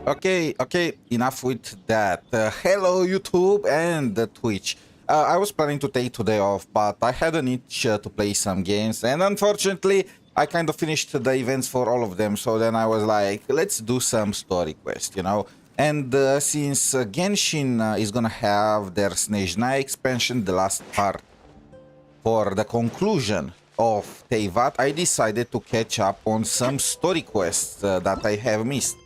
Okay, enough with that. Hello, YouTube and Twitch. I was planning to take today off, but I had an itch to play some games, and unfortunately, I kind of finished the events for all of them, so then I was like, let's do some story quest, you know? And since Genshin is gonna have their Snezhnaya expansion, the last part, for the conclusion of Teyvat, I decided to catch up on some story quests that I have missed.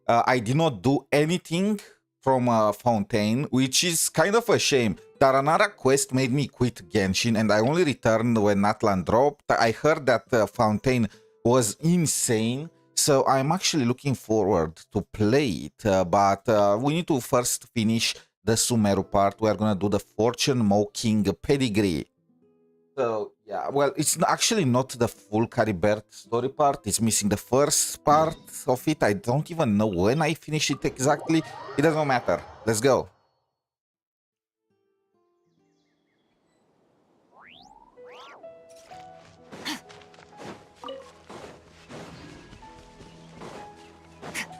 I did not do anything from Fontaine, which is kind of a shame. Taranara quest made me quit Genshin, and I only returned when Natlan dropped. I heard that Fontaine was insane, so I'm actually looking forward to play it. But we need to first finish the Sumeru part. We're gonna do the fortune-moking pedigree. So, yeah, well, it's actually not the full Caribert story part. It's missing the first part of it. I don't even know when I finished it exactly. It doesn't matter. Let's go.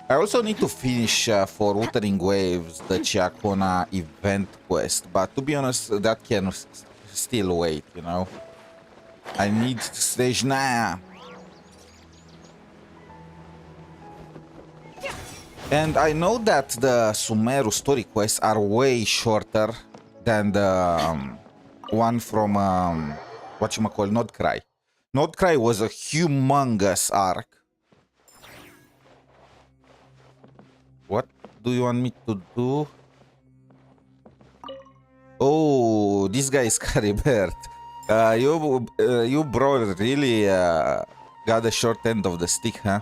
I also need to finish for Wuthering Waves the Chiakona event quest, but to be honest, that can still wait, you know? I need Snezhnaya. And I know that the Sumeru story quests are way shorter than the one from, whatchamacall, Nodcry. Nodcry was a humongous arc. What do you want me to do? Oh, this guy is Caribert. You bro really got the short end of the stick, huh?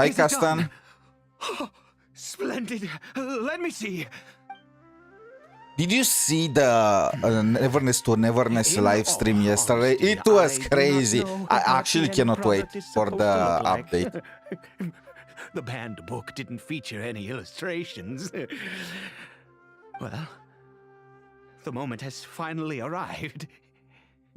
Hi, Castan. Oh, splendid. Let me see. Did you see the Neverness to Neverness live stream yesterday? It was crazy. I actually cannot wait for the update. The banned book didn't feature any illustrations. Well, the moment has finally arrived.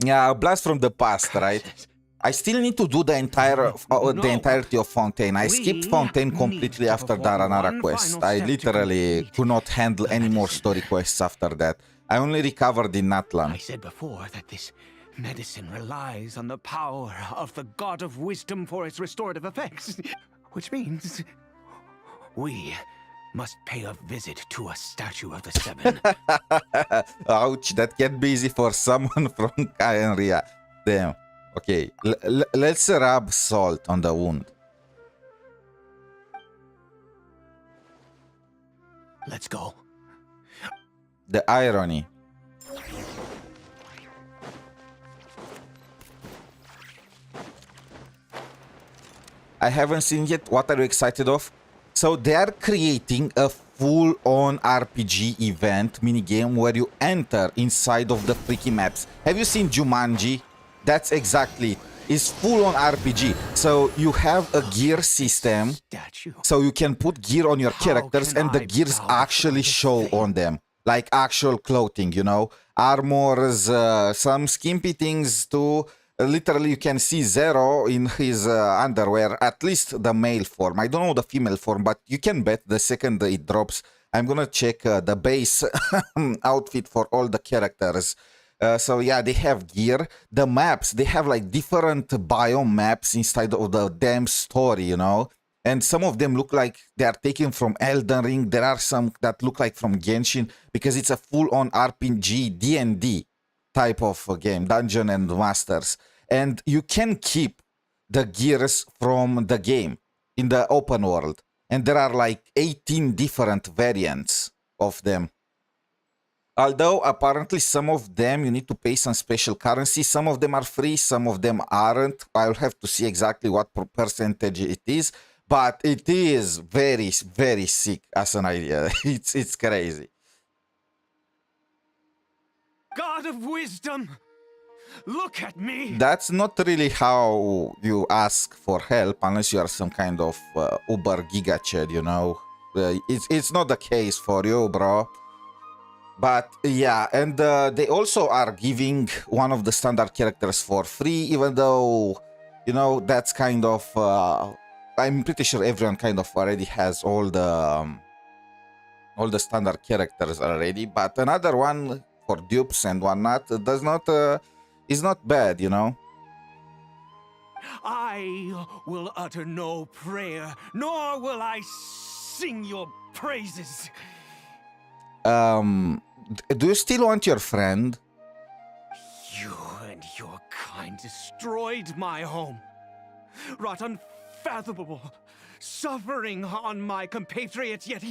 Yeah, a blast from the past, right? I still need to do the entirety of Fontaine. I skipped Fontaine completely after the Aranara quest. I literally could not handle any more story quests after that. I only recovered in Natlan. I said before that this medicine relies on the power of the God of Wisdom for its restorative effects, which means we must pay a visit to a statue of the Seven. Ouch, that can be easy for someone from Kaenria. Damn. Okay, let's rub salt on the wound. Let's go. The irony. I haven't seen yet. What are you excited of? So they are creating a full-on RPG event minigame where you enter inside of the freaky maps. Have you seen Jumanji? That's exactly it. It's full-on RPG. So you have a gear system. So you can put gear on your characters and the gears actually show on them. Like actual clothing, you know? Armors, some skimpy things too. Literally you can see Zero in his underwear, at least the male form. I don't know the female form, but you can bet the second it drops, I'm gonna check the base outfit for all the characters. So yeah, they have gear. The maps, they have like different biome maps inside of the damn story, you know? And some of them look like they are taken from Elden Ring. There are some that look like from Genshin because it's a full-on RPG, D&D type of game, Dungeon and Masters. And you can keep the gears from the game in the open world. And there are like 18 different variants of them. Although apparently some of them you need to pay some special currency. Some of them are free, some of them aren't. I'll have to see exactly what percentage it is. But it is very, very sick as an idea. It's crazy. God of Wisdom! Look at me! That's not really how you ask for help unless you are some kind of uber giga chad, you know. It's not the case for you, bro. But yeah, and they also are giving one of the standard characters for free, even though, you know, that's kind of... I'm pretty sure everyone kind of already has all the standard characters already, but another one for dupes and whatnot does not is not bad, you know. I will utter no prayer, nor will I sing your praises. Do you still want your friend? You and your kind destroyed my home, wrought unfathomable suffering on my compatriots, yet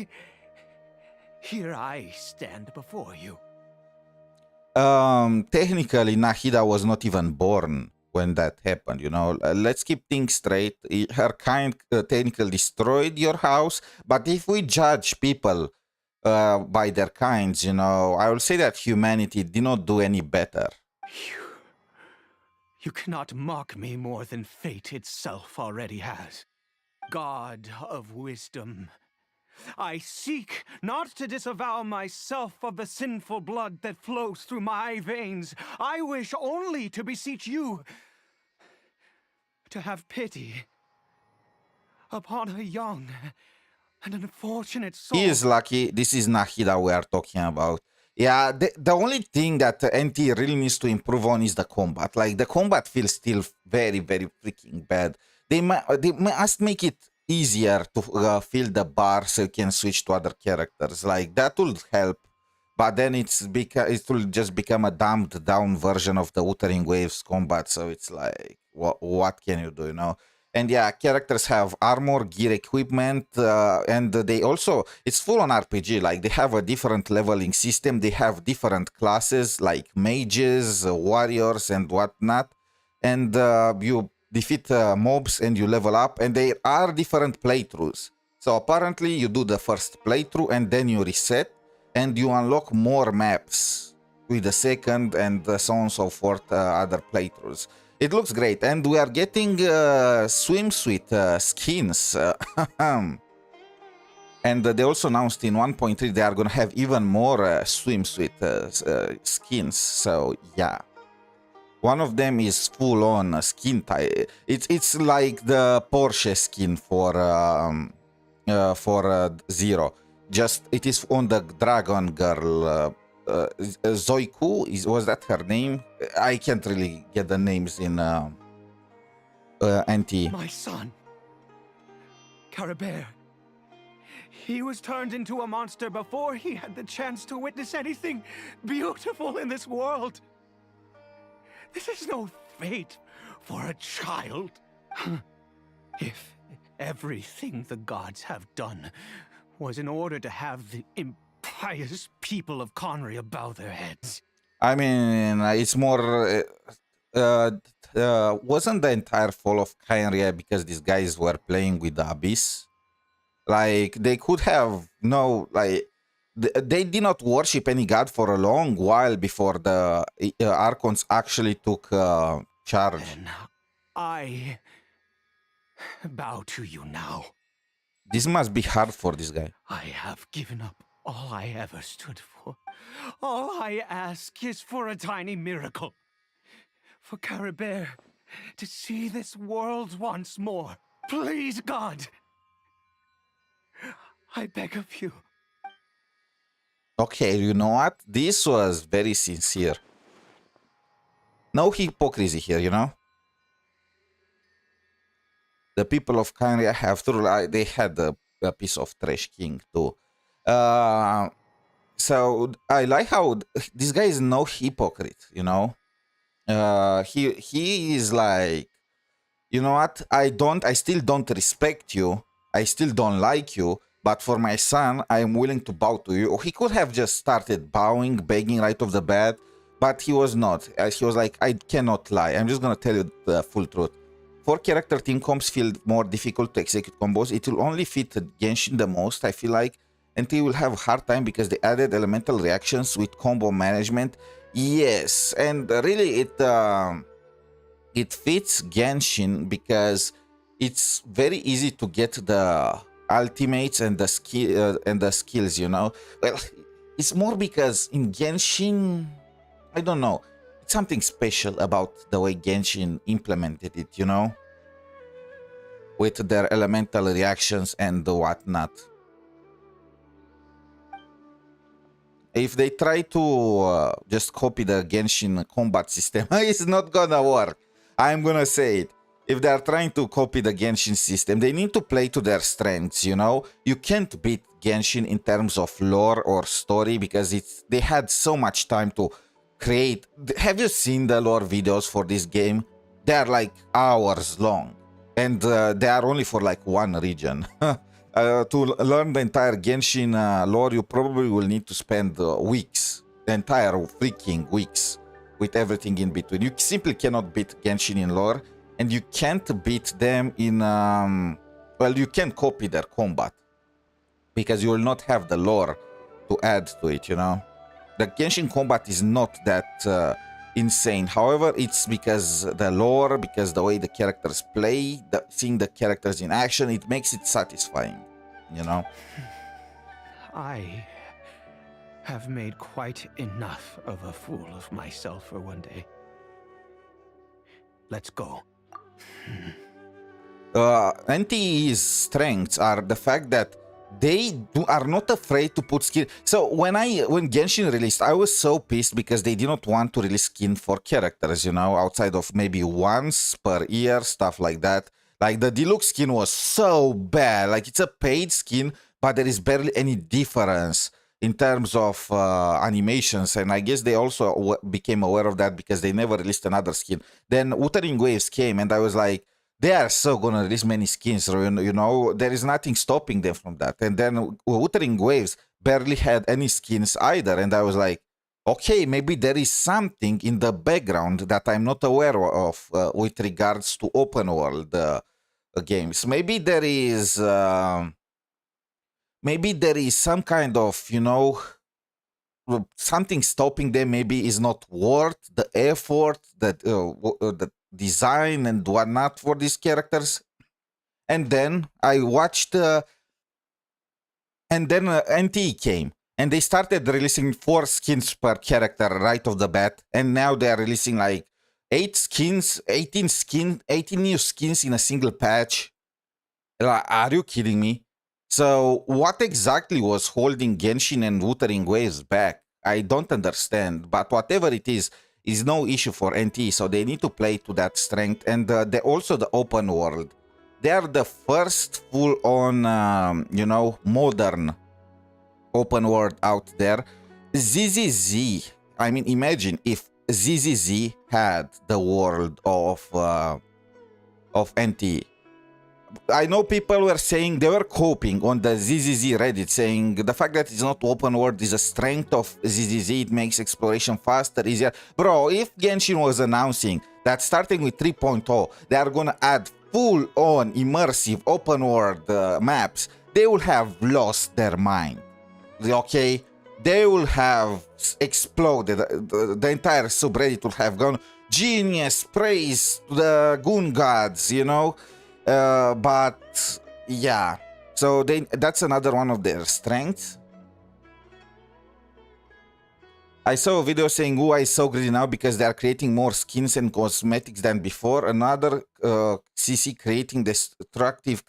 here I stand before you. Technically, Nahida was not even born when that happened, you know. Let's keep things straight. Her kind technically destroyed your house, but if we judge people by their kinds, you know, I will say that humanity did not do any better. You cannot mock me more than fate itself already has. God of wisdom, I seek not to disavow myself of the sinful blood that flows through my veins. I wish only to beseech you to have pity upon a young and unfortunate soul. He is lucky. This is Nahida we are talking about. Yeah, the only thing that NT really needs to improve on is the combat. Like, the combat feels still very, very freaking bad. They must make it easier to fill the bar so you can switch to other characters. Like, that would help. But then it will just become a dumbed down version of the Wuthering Waves combat. So it's like, what can you do, you know? And yeah, characters have armor, gear, equipment, and they also, it's full on RPG. Like, they have a different leveling system. They have different classes like mages, warriors, and whatnot. And you defeat mobs and you level up. And there are different playthroughs. So apparently you do the first playthrough and then you reset and you unlock more maps with the second and so on and so forth, other playthroughs. It looks great, and we are getting swimsuit skins. And they also announced in 1.3 they are going to have even more swimsuit skins. So yeah, one of them is full-on skin type. It's like the Porsche skin for Zero. Just it is on the dragon girl. Zoiku, was that her name? I can't really get the names in NT. My son, Caribert. He was turned into a monster before he had the chance to witness anything beautiful in this world. This is no fate for a child. If everything the gods have done was in order to have the impious people of Conria bow their heads. I mean, it's more... wasn't the entire fall of Kynria because these guys were playing with the Abyss? Like, they could have... No, like... They did not worship any god for a long while before the Archons actually took charge. Then I bow to you now. This must be hard for this guy. I have given up all I ever stood for. All I ask is for a tiny miracle. For Caribert to see this world once more. Please, God. I beg of you. Okay, you know what? This was very sincere. No hypocrisy here, you know? The people of Kynria have to... They had a piece of trash king too. So I like how this guy is no hypocrite, you know? He is like, you know what? I still don't respect you. I still don't like you. But for my son, I am willing to bow to you. He could have just started bowing, begging right off the bat, but he was not. He was like, I cannot lie. I'm just going to tell you the full truth. 4-character team comps feel more difficult to execute combos. It will only fit Genshin the most, I feel like. And he will have a hard time because they added elemental reactions with combo management. Yes, and really it fits Genshin because it's very easy to get the ultimates and the skills. Well, it's more because in Genshin, I don't know, it's something special about the way Genshin implemented it. With their elemental reactions and the whatnot. If they try to just copy the Genshin combat system, it's not gonna work. I'm gonna say it. If they're trying to copy the Genshin system, they need to play to their strengths, You can't beat Genshin in terms of lore or story because they had so much time to create. Have you seen the lore videos for this game? They're like hours long. And they are only for like one region. To learn the entire Genshin lore, you probably will need to spend weeks, the entire freaking weeks, with everything in between. You simply cannot beat Genshin in lore, and you can't beat them in... well, you can copy their combat, because you will not have the lore to add to it, The Genshin combat is not that insane. However, it's because the lore, because the way the characters play, seeing the characters in action, it makes it satisfying, I have made quite enough of a fool of myself for one day. Let's go. NTE's strengths are the fact that they are not afraid to put skin. So when Genshin released, I was so pissed because they did not want to release skin for characters, outside of maybe once per year, stuff like that. Like the deluxe skin was so bad. Like it's a paid skin, but there is barely any difference in terms of animations. And I guess they also became aware of that because they never released another skin. Then Wuthering Waves came, and I was like, they are so gonna release many skins, there is nothing stopping them from that. And then Wuthering Waves barely had any skins either, and I was like, okay, maybe there is something in the background that I'm not aware of with regards to open world games. Maybe there is some kind of something stopping them. Maybe is not worth the effort, that the design and whatnot for these characters. And then I watched, and then NTE came, and they started releasing 4 skins per character right off the bat, and now they are releasing like 18 new skins in a single patch. Are you kidding me? So what exactly was holding Genshin and Wuthering Waves back? I don't understand, but whatever it is no issue for NT, so they need to play to that strength. And also the open world. They are the first full-on, modern open world out there. ZZZ, I mean, imagine if ZZZ had the world of NT. I know people were saying, they were coping on the ZZZ Reddit, saying the fact that it's not open world is a strength of ZZZ, it makes exploration faster, easier. Bro, if Genshin was announcing that starting with 3.0, they are gonna add full-on immersive open world maps, they will have lost their mind, okay? They will have exploded, the entire subreddit will have gone, genius, praise to the goon gods, but yeah, so that's another one of their strengths. I saw a video saying UI is so greedy now because they are creating more skins and cosmetics than before. Another CC creating destructive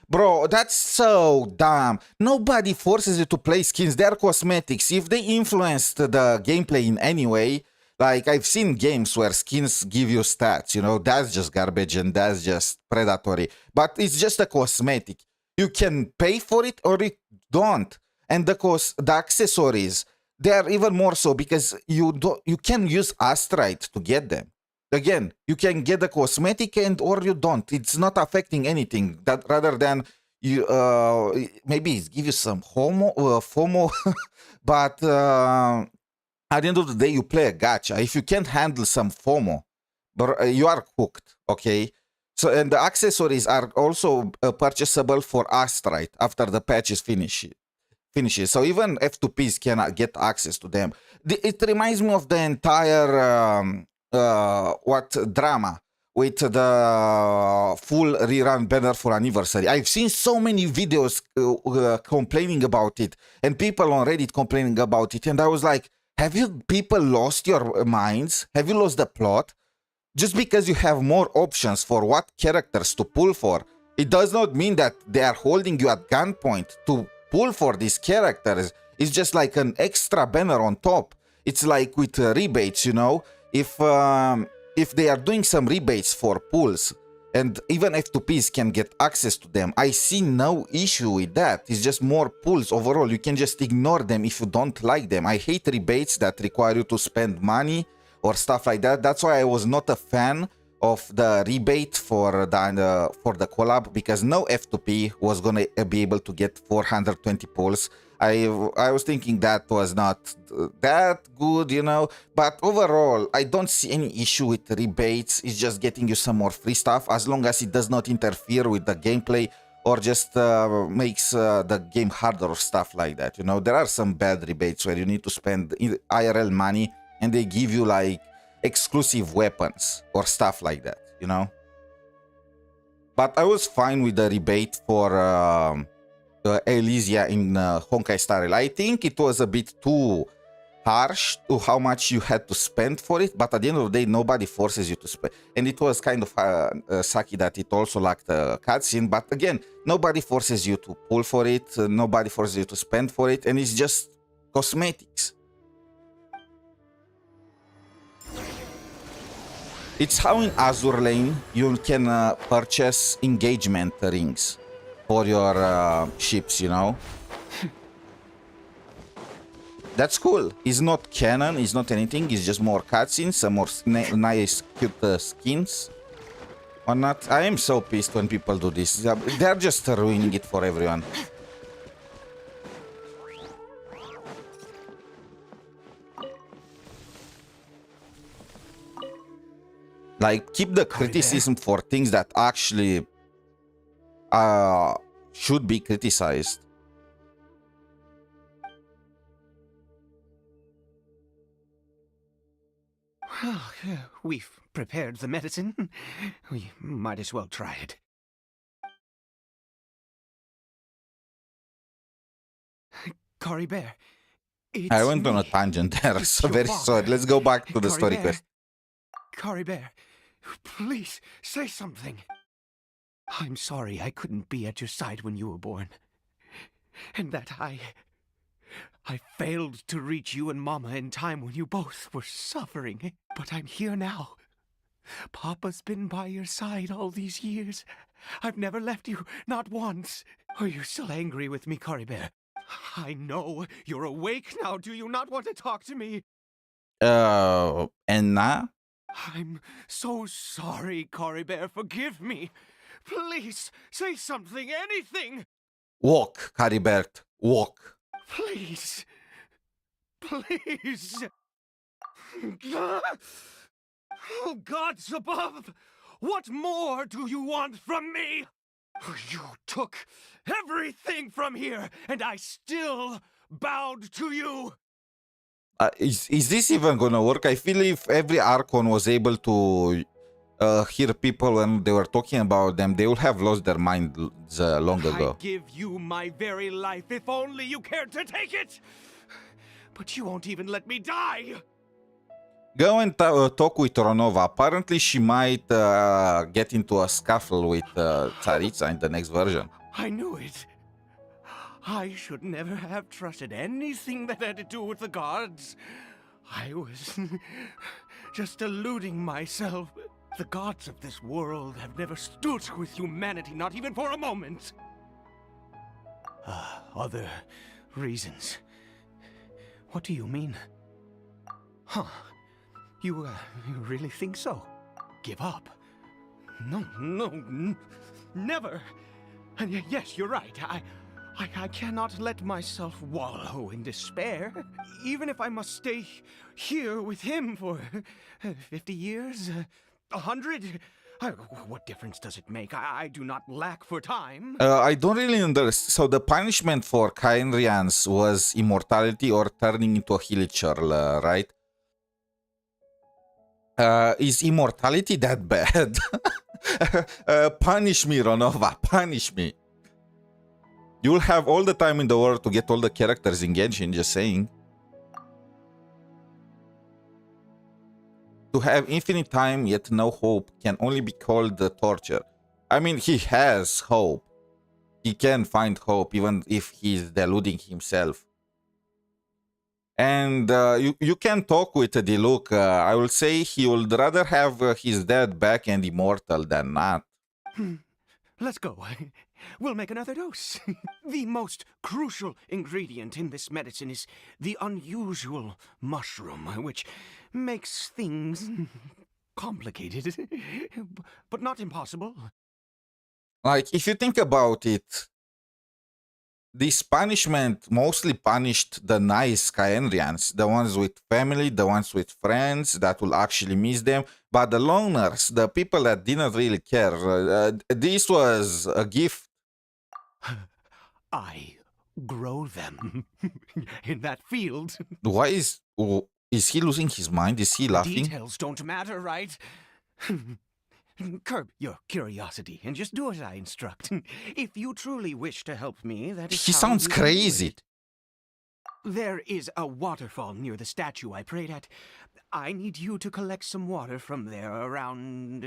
Bro, that's so dumb. Nobody forces you to play skins. They're cosmetics. If they influenced the gameplay in any way, like I've seen games where skins give you stats, that's just garbage and that's just predatory. But it's just a cosmetic. You can pay for it or you don't. And the accessories, they are even more so because you can use Astrite to get them. Again, you can get the cosmetic or you don't. It's not affecting anything. That rather than you maybe give you some FOMO, but at the end of the day, you play a gacha. If you can't handle some FOMO, but you are cooked, okay? So, and the accessories are also purchasable for Astrite after the patch is finished. finishes. So even F2Ps cannot get access to them. It reminds me of the entire drama with the full rerun banner for anniversary. I've seen so many videos complaining about it, and people on Reddit complaining about it, and I was like, have you people lost your minds? Have you lost the plot? Just because you have more options for what characters to pull for, it does not mean that they are holding you at gunpoint to pull for these characters. It's just like an extra banner on top. It's like with rebates, you know. If they are doing some rebates for pulls, and even F2Ps can get access to them, I see no issue with that. It's just more pulls overall. You can just ignore them if you don't like them. I hate rebates that require you to spend money or stuff like that. That's why I was not a fan of the rebate for the collab, because no F2P was gonna be able to get 420 pulls. I was thinking that was not that good, you know. But overall, I don't see any issue with rebates. It's just getting you some more free stuff, as long as it does not interfere with the gameplay or just makes the game harder or stuff like that. You know, there are some bad rebates where you need to spend IRL money and they give you like exclusive weapons or stuff like that, you know. But I was fine with the rebate for Elysia in Honkai Star Rail. I think it was a bit too harsh to how much you had to spend for it, but at the end of the day, nobody forces you to spend. And it was kind of sucky that it also lacked a cutscene, but again, nobody forces you to pull for it, nobody forces you to spend for it, and it's just cosmetics. It's how in Azur Lane you can purchase engagement rings for your ships, you know. That's cool. It's not canon, it's not anything, it's just more cutscenes, some more nice, cute skins. Or not. I am so pissed when people do this. They're just ruining it for everyone. Like, keep the criticism for things that actually should be criticized. Well, we've prepared the medicine. We might as well try it. Caribert, it's I went on a me. tangent there, It's so your very father. sorry. Let's go back to the story Caribert. quest. Caribert, please say something. I'm sorry I couldn't be at your side when you were born. And that I failed to reach you and Mama in time when you both were suffering. But I'm here now. Papa's been by your side all these years. I've never left you, not once. Are you still angry with me, Caribert? I know you're awake now. Do you not want to talk to me? Enna? I'm so sorry, Caribert. Forgive me. Please, say something, anything. Walk, Caribert, walk. Please. Please. Oh, gods above! What more do you want from me? You took everything from here, and I still bowed to you. Is this even gonna work? I feel if every Archon was able to hear people when they were talking about them, they would have lost their minds long ago. I give you my very life if only you cared to take it. But you won't even let me die. Go and talk with Ronova. Apparently, she might get into a scuffle with Tsaritsa in the next version. I knew it. I should never have trusted anything that had to do with the gods. I was just deluding myself. The gods of this world have never stood with humanity, not even for a moment. Other reasons. What do you mean? Huh. You really think so? Give up? No, never. And yes, you're right. I cannot let myself wallow in despair. Even if I must stay here with him for 50 years, 100, What difference does it make? I do not lack for time. I don't really understand. So the punishment for Khaenri'ahns was immortality or turning into a Hilichurl, right? Is immortality that bad? Punish me, Ronova. Punish me. You'll have all the time in the world to get all the characters in Genshin, just saying. To have infinite time yet no hope can only be called the torture. I mean, he has hope. He can find hope even if he's deluding himself. And you can talk with Diluc. I will say he would rather have his dad back and immortal than not. Let's go. We'll make another dose. The most crucial ingredient in this medicine is the unusual mushroom, which makes things complicated, but not impossible. Like, if you think about it, this punishment mostly punished the nice Khaenri'ahns, the ones with family, the ones with friends that will actually miss them. But the loners, the people that didn't really care, this was a gift. I grow them in that field. Why is he losing his mind? Is he laughing? Details don't matter, right? Curb your curiosity and just do as I instruct. If you truly wish to help me, that is He how sounds you can do crazy. it. There is a waterfall near the statue I prayed at. I need you to collect some water from there around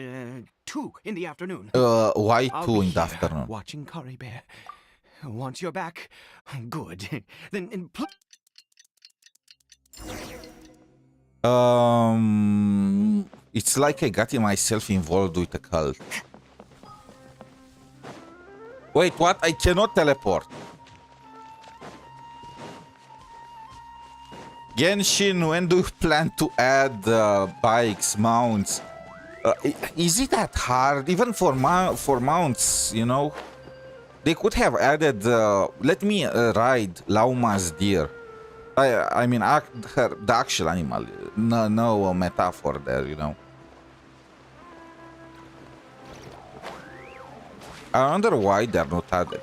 2 in the afternoon. Why I'll 2 be in the here afternoon? watching Caribert. Once you're back, good. Then It's like I got myself involved with a cult. Wait, what? I cannot teleport. Genshin, when do you plan to add bikes, mounts? Is it that hard? Even for mounts, you know? They could have added, let me ride Lauma's deer. I mean, the actual animal. No metaphor there, you know. I wonder why they're not added.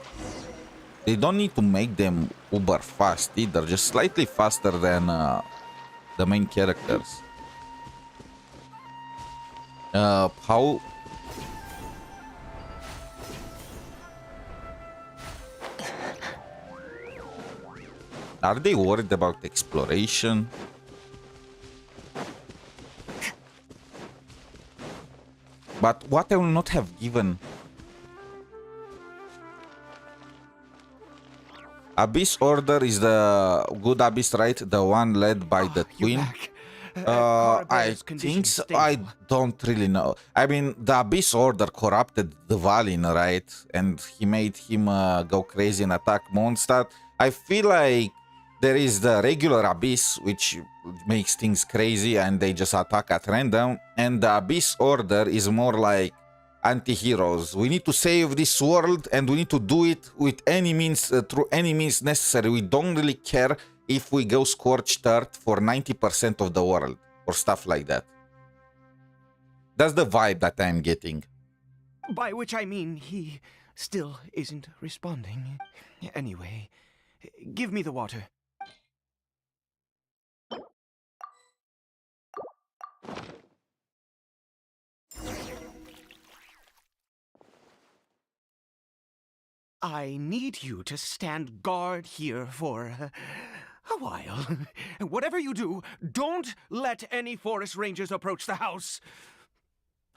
They don't need to make them uber fast either, just slightly faster than the main characters. How? Are they worried about exploration? But what I will not have given... Abyss Order is the good Abyss, right? The one led by the Twin? I think so. I don't really know. I mean, the Abyss Order corrupted the Valin, right? And he made him go crazy and attack Mondstadt. I feel like there is the regular Abyss, which makes things crazy and they just attack at random. And the Abyss Order is more like anti-heroes. We need to save this world and we need to do it with any means, through any means necessary. We don't really care if we go scorched earth for 90% of the world or stuff like that. That's the vibe that I'm getting. By which I mean he still isn't responding. Anyway, give me the water. I need you to stand guard here for a while. Whatever you do, don't let any forest rangers approach the house.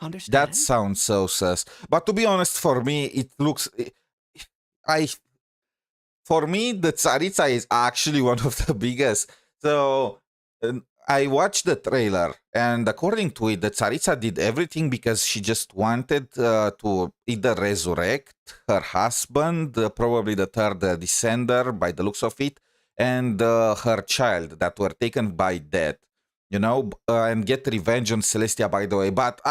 Understand? That sounds so sus. But to be honest, for me, it looks... For me, the Tsaritsa is actually one of the biggest. So... I watched the trailer, and according to it, the Tsaritsa did everything because she just wanted to either resurrect her husband, probably the third descender by the looks of it, and her child that were taken by death, you know, and get revenge on Celestia, by the way. But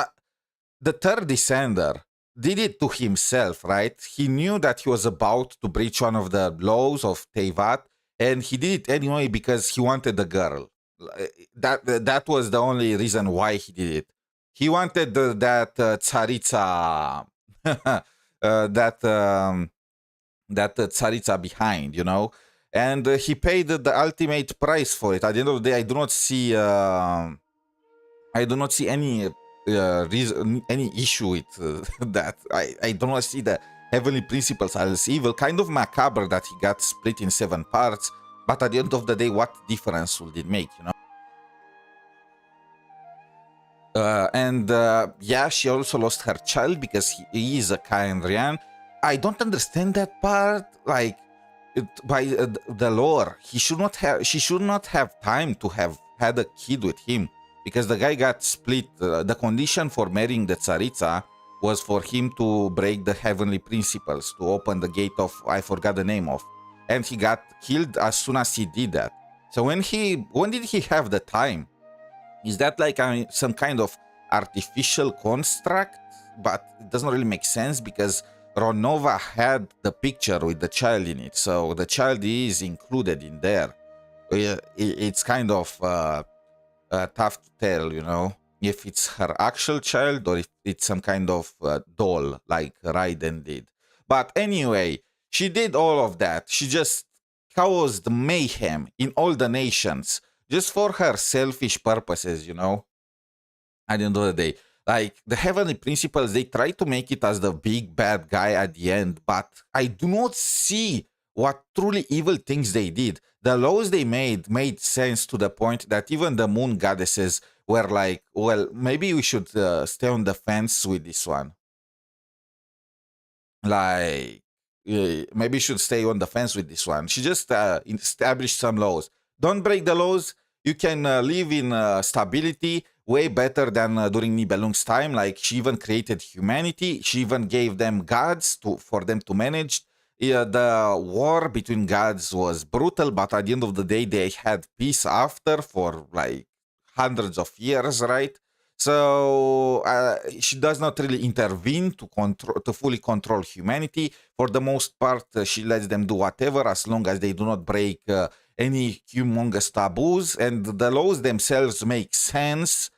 the third descender did it to himself, right? He knew that he was about to breach one of the laws of Teyvat, and he did it anyway because he wanted the girl. That was the only reason why he did it. he wanted that tsaritsa, that tsaritsa behind, you know, and he paid the ultimate price for it. At the end of the day, I do not see any reason, any issue with that. I do not see the heavenly principles as evil. Kind of macabre that he got split in 7 parts, but at the end of the day, what difference would it make, you know? And yeah, she also lost her child because he is a Kaenrian. I don't understand that part. Like, by the lore, she should not have time to have had a kid with him because the guy got split. The condition for marrying the Tsaritsa was for him to break the heavenly principles, to open the gate of, I forgot the name of, and he got killed as soon as he did that. So when did he have the time? Is that like some kind of artificial construct? But it doesn't really make sense because Ronova had the picture with the child in it, so the child is included in there. It's kind of tough to tell, you know, if it's her actual child or if it's some kind of doll like Raiden did. But anyway, she did all of that. She just caused mayhem in all the nations just for her selfish purposes, you know. At the end of the day, like the heavenly principles, they try to make it as the big bad guy at the end, but I do not see what truly evil things they did. The laws they made sense to the point that even the moon goddesses were like, well, maybe we should stay on the fence with this one. Like, maybe you should stay on the fence with this one. She just established some laws. Don't break the laws. You can live in stability way better than during Nibelung's time. Like, she even created humanity. She even gave them gods for them to manage. The war between gods was brutal, but at the end of the day, they had peace after for like hundreds of years, right? So she does not really intervene to fully control humanity. For the most part, she lets them do whatever as long as they do not break any humongous taboos, and the laws themselves make sense.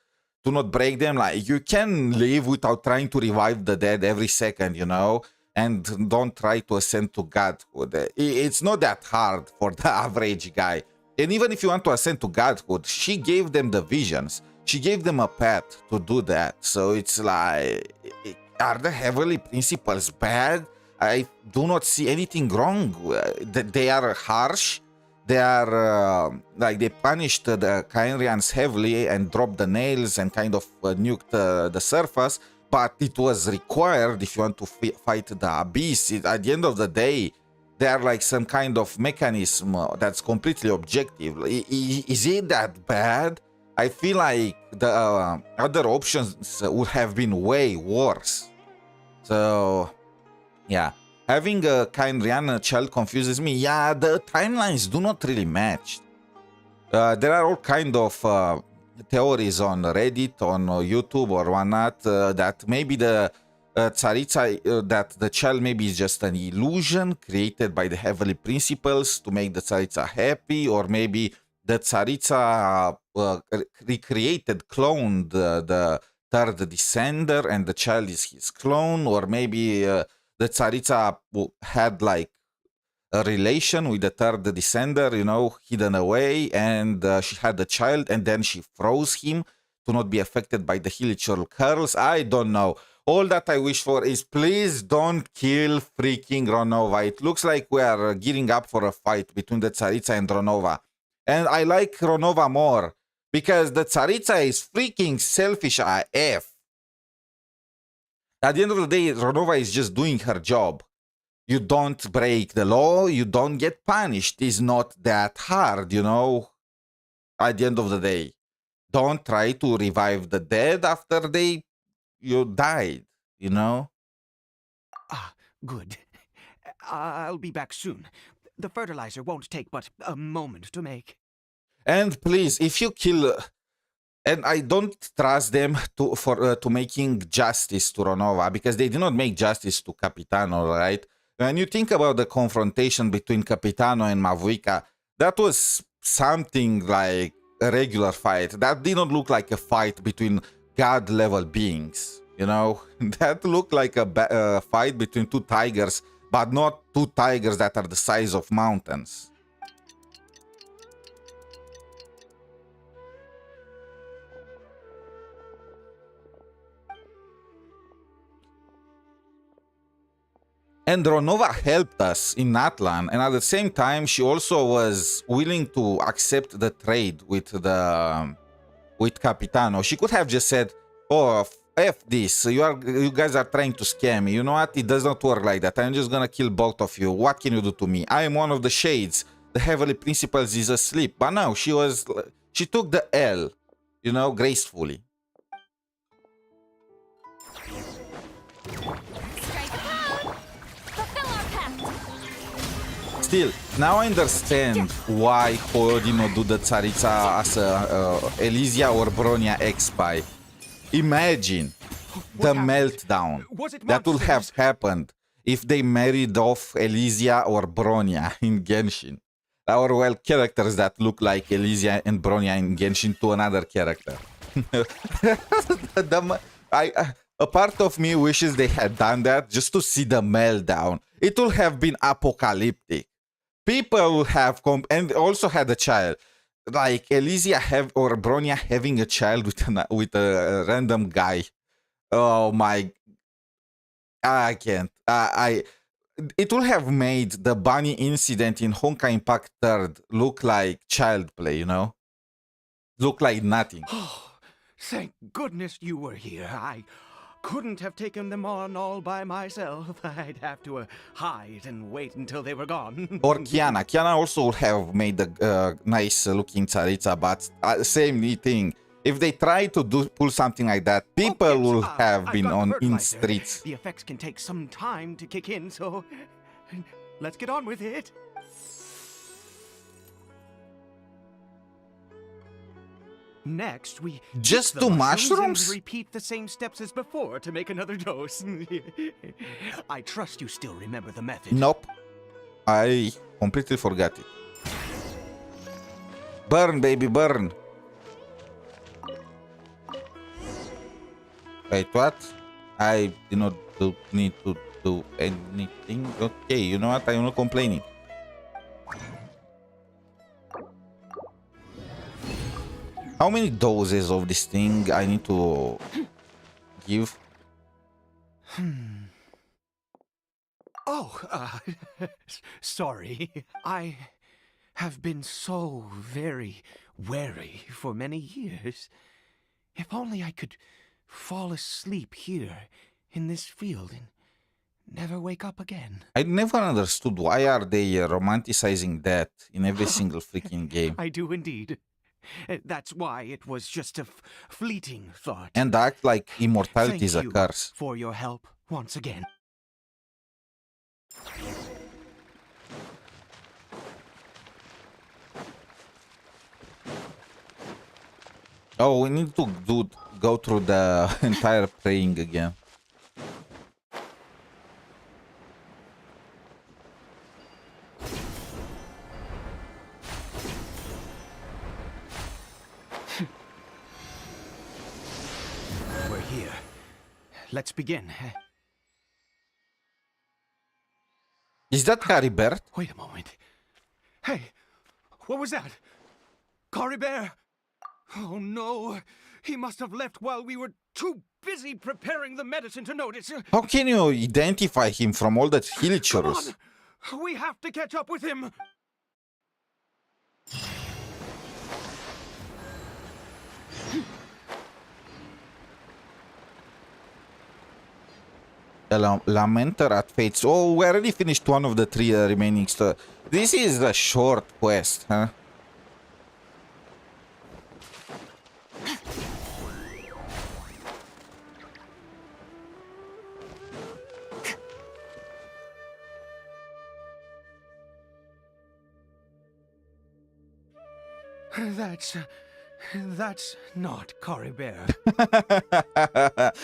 Do not break them. Like, you can live without trying to revive the dead every second, you know, and don't try to ascend to godhood. It's not that hard for the average guy. And even if you want to ascend to godhood, she gave them the visions. She gave them a path to do that. So it's like, are the heavenly principles bad? I do not see anything wrong. They are harsh. They are like, they punished the Kaenrians heavily and dropped the nails and kind of nuked the surface. But it was required if you want to fight the abyss. At the end of the day, they are like some kind of mechanism that's completely objective. Is it that bad? I feel like the other options would have been way worse. So, yeah. Having a Kaenrian child confuses me. Yeah, the timelines do not really match. There are all kind of theories on Reddit, on YouTube or whatnot, that maybe the Tsaritsa, that the child maybe is just an illusion created by the heavenly principles to make the Tsaritsa happy, or maybe the Tsaritsa recreated, cloned the third descender and the child is his clone, or maybe the Tsaritsa had like a relation with the third descender, you know, hidden away, and she had a child and then she froze him to not be affected by the hilichurl curls. I don't know. All that I wish for is please don't kill freaking Ronova. It looks like we are gearing up for a fight between the Tsaritsa and Ronova. And I like Ronova more because the Tsaritsa is freaking selfish AF. At the end of the day, Ronova is just doing her job. You don't break the law, you don't get punished. It's not that hard, you know, at the end of the day. Don't try to revive the dead after you died, you know? Ah, good. I'll be back soon. The fertilizer won't take but a moment to make. And please, if you kill... And I don't trust them to making justice to Ronova, because they did not make justice to Capitano, right? When you think about the confrontation between Capitano and Mavuika, that was something like a regular fight. That did not look like a fight between god-level beings, you know? That looked like a fight between two tigers, but not two tigers that are the size of mountains. And Dronova helped us in Natlan, and at the same time, she also was willing to accept the trade with Capitano. She could have just said, "Oh, f this! You guys are trying to scam me. You know what? It does not work like that. I'm just gonna kill both of you. What can you do to me? I am one of the shades. The heavenly principles is asleep." But no, she took the L, you know, gracefully. Still, now I understand why Hoyo did not do the Tsaritsa as Elysia or Bronya X-Spy. Imagine the meltdown that would have happened if they married off Elysia or Bronya in Genshin. Or, well, characters that look like Elysia and Bronya in Genshin to another character. A part of me wishes they had done that just to see the meltdown. It would have been apocalyptic. People would have and also had a child, like Elysia or Bronya having a child with a random guy. Oh my! I can't. It would have made the bunny incident in Honkai Impact 3rd look like child play. You know, look like nothing. Oh, thank goodness you were here. I couldn't have taken them on all by myself. I'd have to hide and wait until they were gone. Or Kiana. Kiana also would have made a nice looking Tsaritsa, but same thing. If they try to pull something like that, people will have been in streets. The effects can take some time to kick in, so let's get on with it. Next, we just the do mushrooms and repeat the same steps as before to make another dose. I trust you still remember the method. Nope. I completely forgot it. Burn, baby, burn. Wait, what? I do not need to do anything. Okay, you know what? I'm not complaining. How many doses of this thing I need to give? Oh, sorry. I have been so very wary for many years. If only I could fall asleep here in this field and never wake up again. I never understood why are they romanticizing death in every single freaking game. I do indeed. That's why it was just a fleeting thought. And act like immortality is a curse. For your help once again. Oh, we need to go through the entire praying again. We're here. Let's begin. Is that Caribert? Wait a moment. Hey, what was that? Caribert? Oh no, he must have left while we were too busy preparing the medicine to notice. How can you identify him from all that hilichurus? Come on, we have to catch up with him. Lamenter at Fates. Oh, we already finished one of the 3 remaining stuff. This is a short quest, huh? That's not Caribert.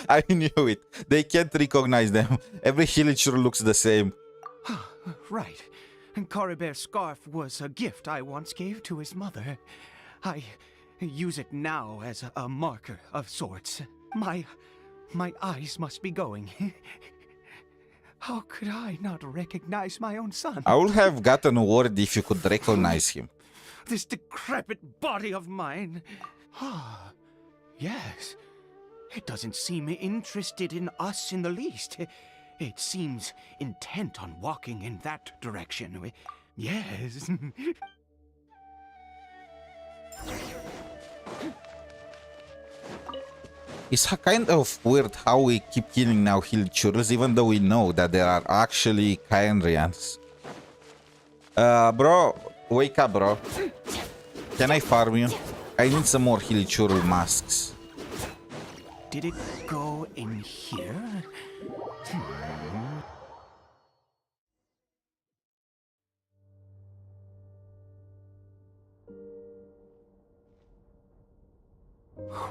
I knew it. They can't recognize them. Every Hilichur looks the same. Right. Caribert's scarf was a gift I once gave to his mother. I use it now as a marker of sorts. My eyes must be going. How could I not recognize my own son? I would have gotten worried if you could recognize him. This decrepit body of mine. Ah, yes. It doesn't seem interested in us in the least. It seems intent on walking in that direction. Yes. It's kind of weird how we keep killing now Hilichurus, even though we know that there are actually Khaenri'ahns. Bro, wake up, bro. Can I farm you? I need some more Hilichurus masks. Did it go in here?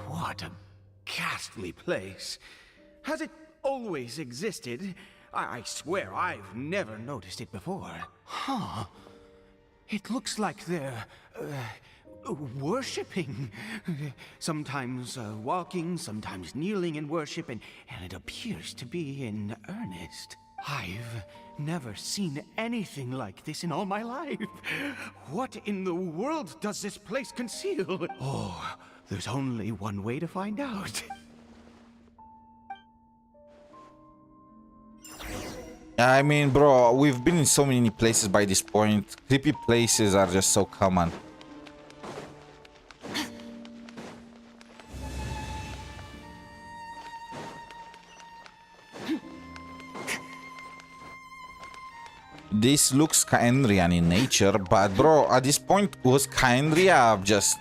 What a ghastly place. Has it always existed? I swear I've never noticed it before. Huh. It looks like they're worshipping. Sometimes walking, sometimes kneeling in worship, and it appears to be in earnest. I've never seen anything like this in all my life. What in the world does this place conceal? Oh, there's only one way to find out. I mean, bro, we've been in so many places by this point. Creepy places are just so common. This looks Khaenri'ahn in nature, but bro, at this point, was Khaenri'ah just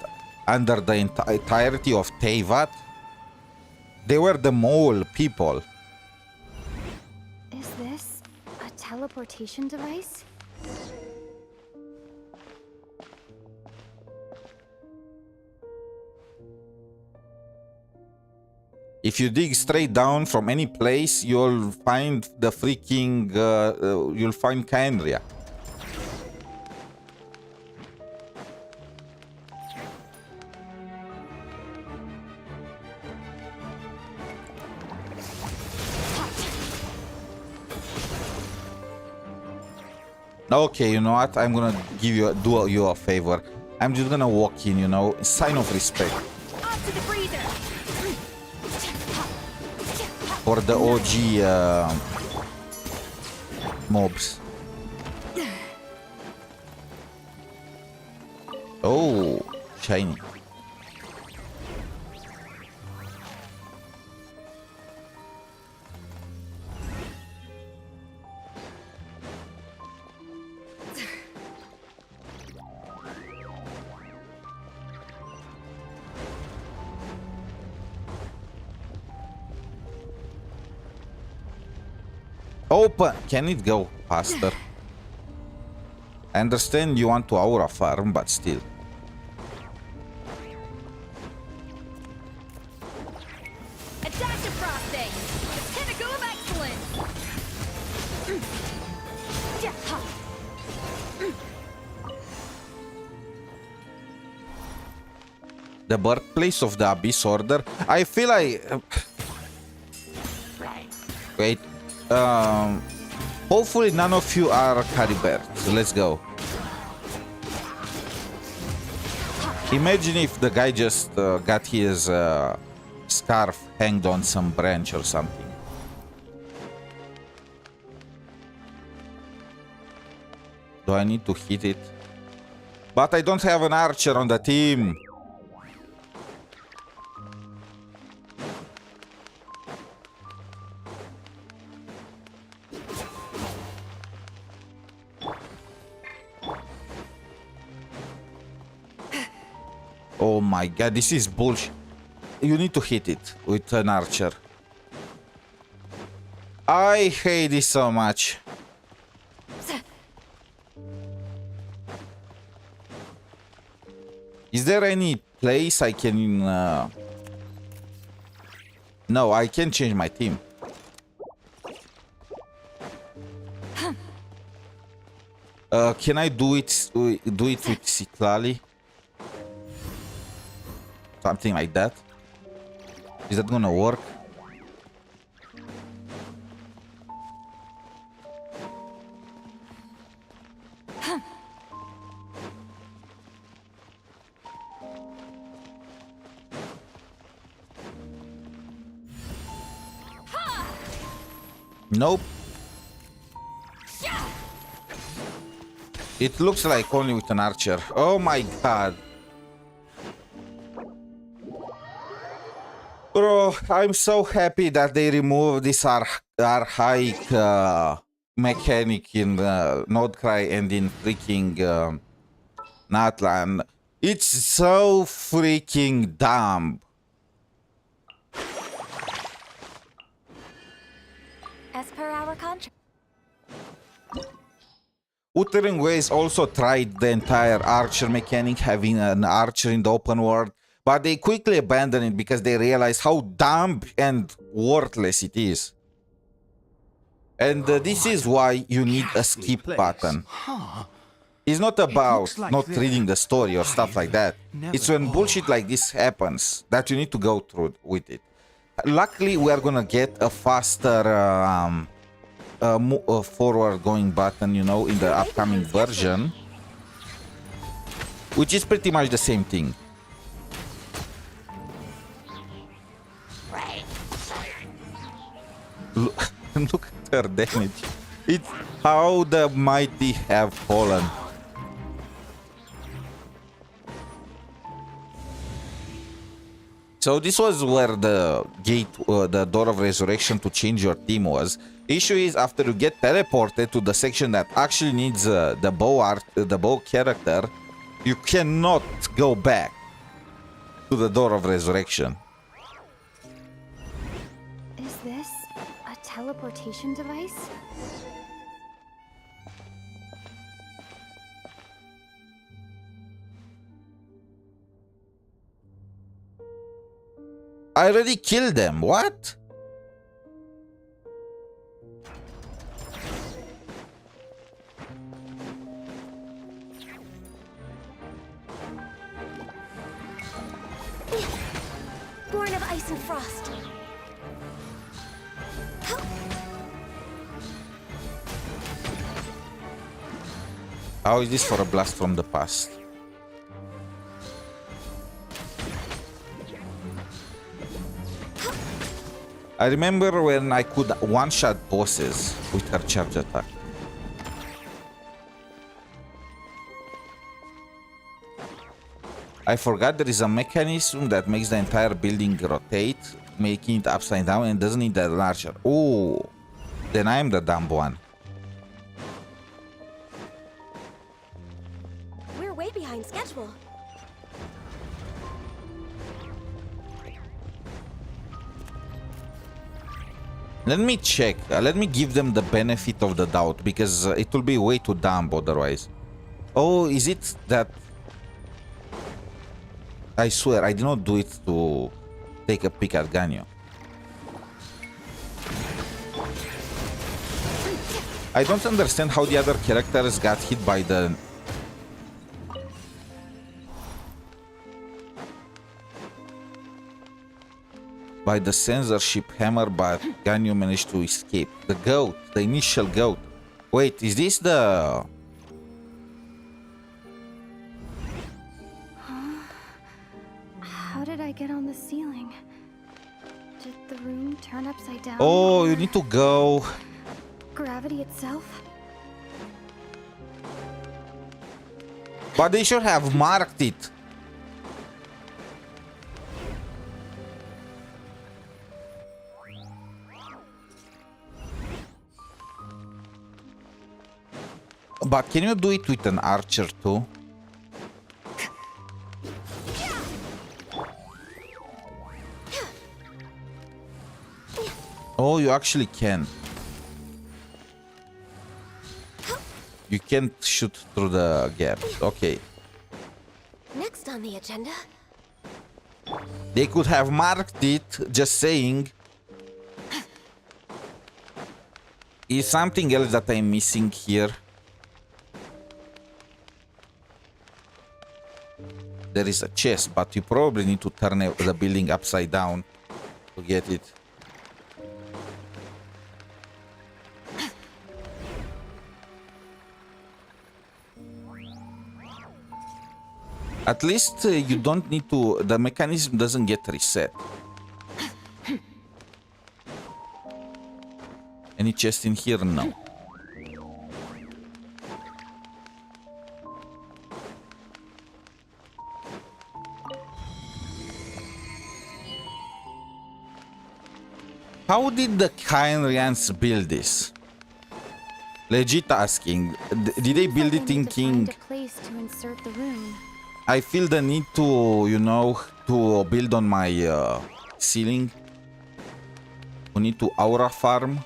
under the entirety of Teyvat? They were the mole people. Is this a teleportation device? If you dig straight down from any place, you'll find the freaking... you'll find Khaenri'ah. Okay, you know what? I'm gonna do you a favor. I'm just gonna walk in, you know, sign of respect. Up to the freezer. For the OG mobs. Oh, shiny. Open! Can it go faster? I understand you want to aura farm, but still. Adaptive frosting! The pinnacle of excellence! The birthplace of the Abyss Order. I feel like... Wait. Hopefully none of you are Caribert. So let's go. Imagine if the guy just got his scarf hanged on some branch or something. Do I need to hit it? But I don't have an archer on the team. Oh my god, this is bullshit. You need to hit it with an archer. I hate this so much. Is there any place I can... No, I can't change my team. Can I do it with Citlali? Something like that. Is that gonna work? Nope. It looks like only with an archer. Oh my god. Bro, I'm so happy that they removed this archaic mechanic in Nordcry and in freaking Natlan. It's so freaking dumb. As per our contract. Wuthering Waves also tried the entire archer mechanic, having an archer in the open world, but they quickly abandoned it because they realized how dumb and worthless it is. And this is why you need a skip button. It's not about not reading the story or stuff like that. It's when bullshit like this happens that you need to go through with it. Luckily, we are gonna get a faster forward-going button, you know, in the upcoming version, which is pretty much the same thing. Look at her damage. It's how the mighty have fallen. So this was where the gate, the door of resurrection to change your team was. Issue is after you get teleported to the section that actually needs the bow character, you cannot go back to the door of resurrection. Is this a teleportation device? I already killed them. What? Born of ice and frost. How is this for a blast from the past? I remember when I could one-shot bosses with her charge attack. I forgot there is a mechanism that makes the entire building rotate, making it upside down and doesn't need that larger. Oh, then I am the dumb one. We're way behind schedule. Let me check. Let me give them the benefit of the doubt because it will be way too dumb otherwise. Oh, is it that... I swear, I did not do it to take a pick at Ganyo. I don't understand how the other characters got hit by the... censorship hammer, but Ganyu managed to escape. The goat, the initial goat. Wait, is this the... How did I get on the ceiling? Did the room turn upside down? Oh, you need to go... Gravity itself? But they should have marked it. But can you do it with an archer too? Oh, you actually can. You can't shoot through the gap. Okay. Next on the agenda. They could have marked it, just saying. Is something else that I'm missing here? There is a chest, but you probably need to turn the building upside down to get it. At least you don't need to... The mechanism doesn't get reset. Any chest in here? No. How did the Kynrians build this? Legit asking. Did they build it thinking... I feel the need to, you know, to build on my ceiling. We need to aura farm.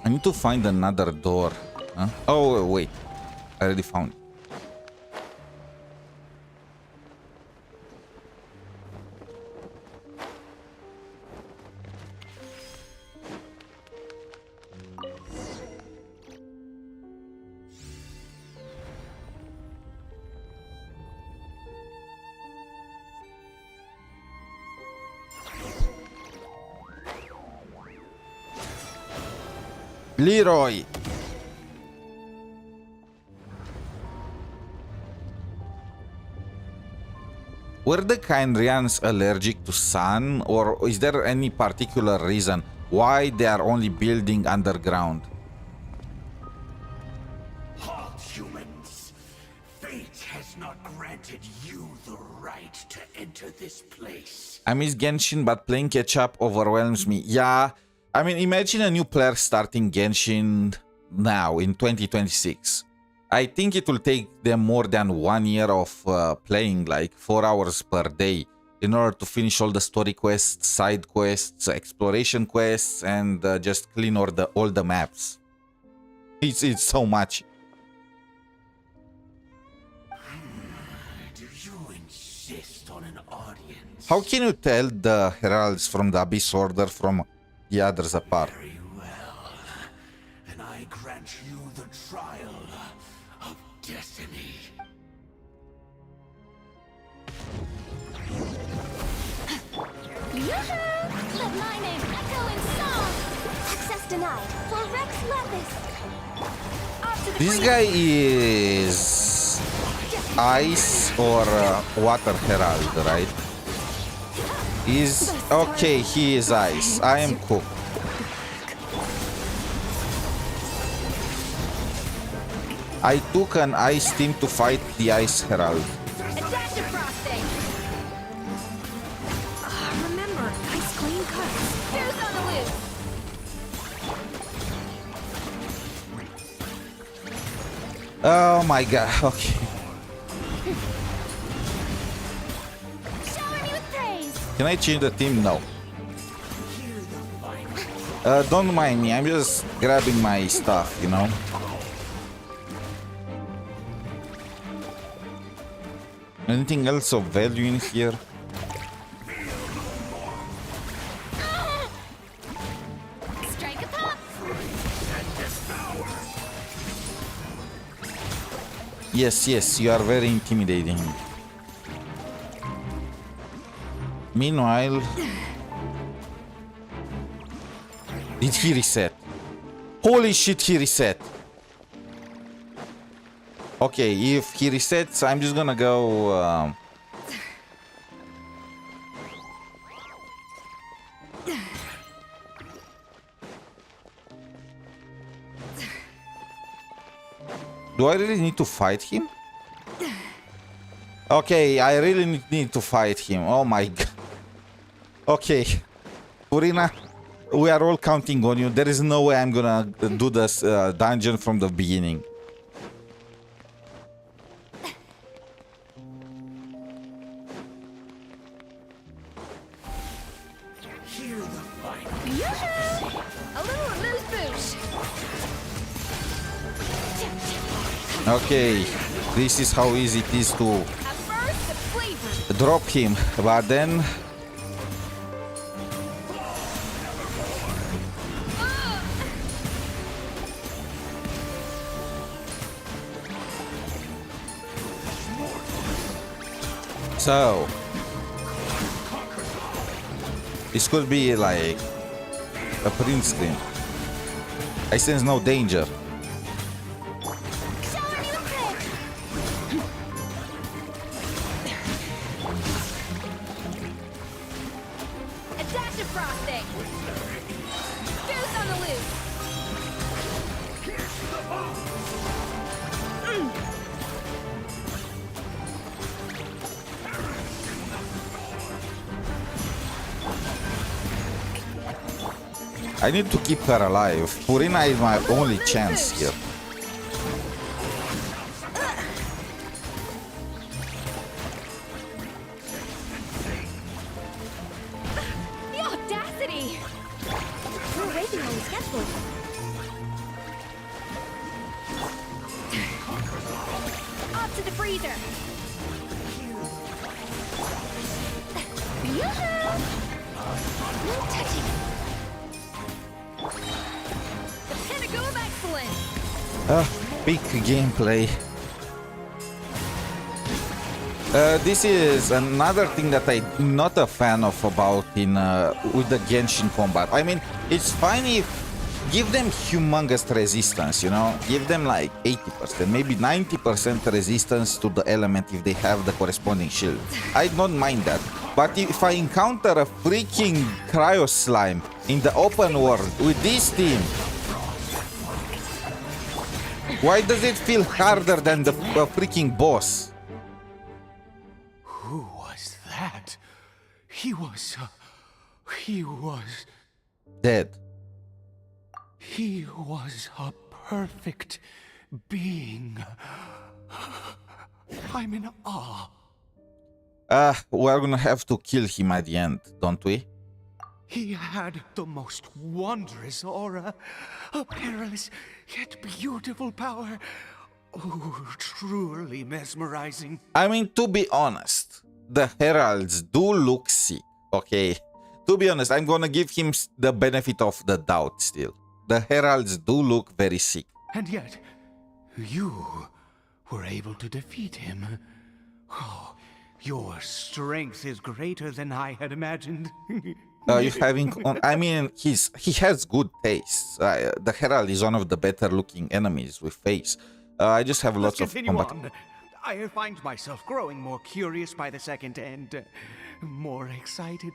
I need to find another door. Huh? Oh, wait. I already found it. Leroy. Were the Kynrians allergic to sun, or is there any particular reason why they are only building underground? Halt, humans! Fate has not granted you the right to enter this place. I miss Genshin, but playing catch-up overwhelms me. Yeah. I mean, imagine a new player starting Genshin now in 2026. I think it will take them more than 1 year of playing, like 4 hours per day, in order to finish all the story quests, side quests, exploration quests, and just clean all the maps. It's so much. Do you insist on an audience? How can you tell the heralds from the Abyss Order from the others apart? Very well. And I grant you the trial of destiny. Let my name echo in song! Access denied for Rex Lepis! This guy is ice or water herald, right? He's okay. He is ice. I am cooked. I took an ice team to fight the ice herald. Adaptive frosting! Remember, ice clean cuts. Here's on the loose! Oh my god. Okay. Shower me with praise! Can I change the team? No. Don't mind me. I'm just grabbing my stuff, you know. Anything else of value in here? Strike a pop! Yes, yes, you are very intimidating. Meanwhile... Did he reset? Holy shit, he reset! Okay, if he resets, I'm just gonna go... Do I really need to fight him? Okay, I really need to fight him. Oh my god. Okay. Urina, we are all counting on you. There is no way I'm gonna do this dungeon from the beginning. Hear the fight. Yoo-hoo! A little amuse-bouche! Okay, this is how easy it is to At first, the flavor. drop him, but then... So... this could be like a print screen. I sense no danger. Shower new trick. A dash of frosting. Juice on the loose. I need to keep her alive. Purina is my only chance here. The audacity! We're waiting on the sketchbook. Up to the freezer. Yoo-hoo! No touching. The pinnacle of excellence. Big gameplay. This is another thing that I'm not a fan of about in with the Genshin combat. I mean, it's fine if give them humongous resistance, you know? Give them like 80%, maybe 90% resistance to the element if they have the corresponding shield. I don't mind that. But if I encounter a freaking cryo slime in the open world with this team, why does it feel harder than the freaking boss? Who was that? He was Dead. He was a perfect being. I'm in awe. We're gonna have to kill him at the end, don't we? He had the most wondrous aura, a perilous yet beautiful power. Oh, truly mesmerizing. I mean, to be honest, the heralds do look sick, okay? To be honest, I'm gonna give him the benefit of the doubt still. The heralds do look very sick. And yet, you were able to defeat him. Oh, your strength is greater than I had imagined. You having? I mean, he has good taste. The herald is one of the better looking enemies we face. I just have lots of combat. On. I find myself growing more curious by the second and more excited.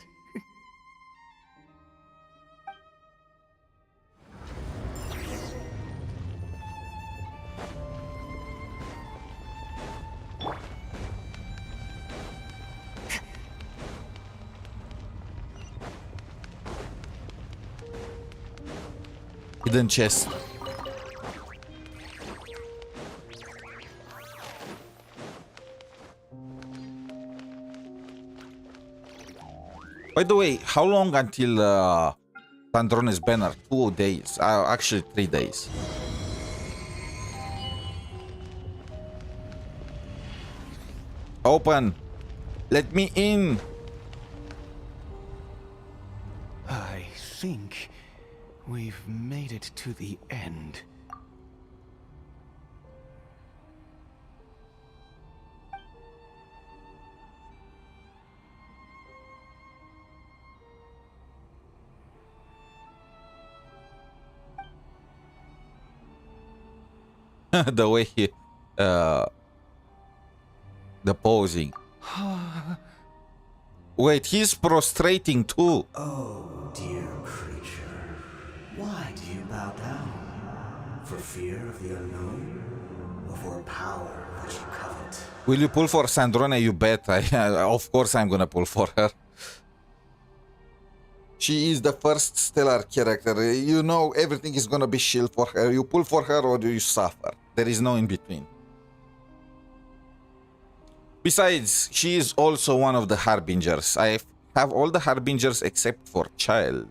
Hidden chest. By the way, how long until Sandrone's banner? 2 days. Actually, 3 days. Open. Let me in. I think we've made it to the end. The way he, the posing. Wait, he's prostrating too. Oh, dear creature. Why do you bow down? For fear of the unknown? Or for power that you covet? Will you pull for Sandrone? You bet. Of course I'm gonna pull for her. She is the first stellar character. You know everything is gonna be shield for her. You pull for her or do you suffer? There is no in between. Besides, she is also one of the Harbingers. I have all the Harbingers except for Child,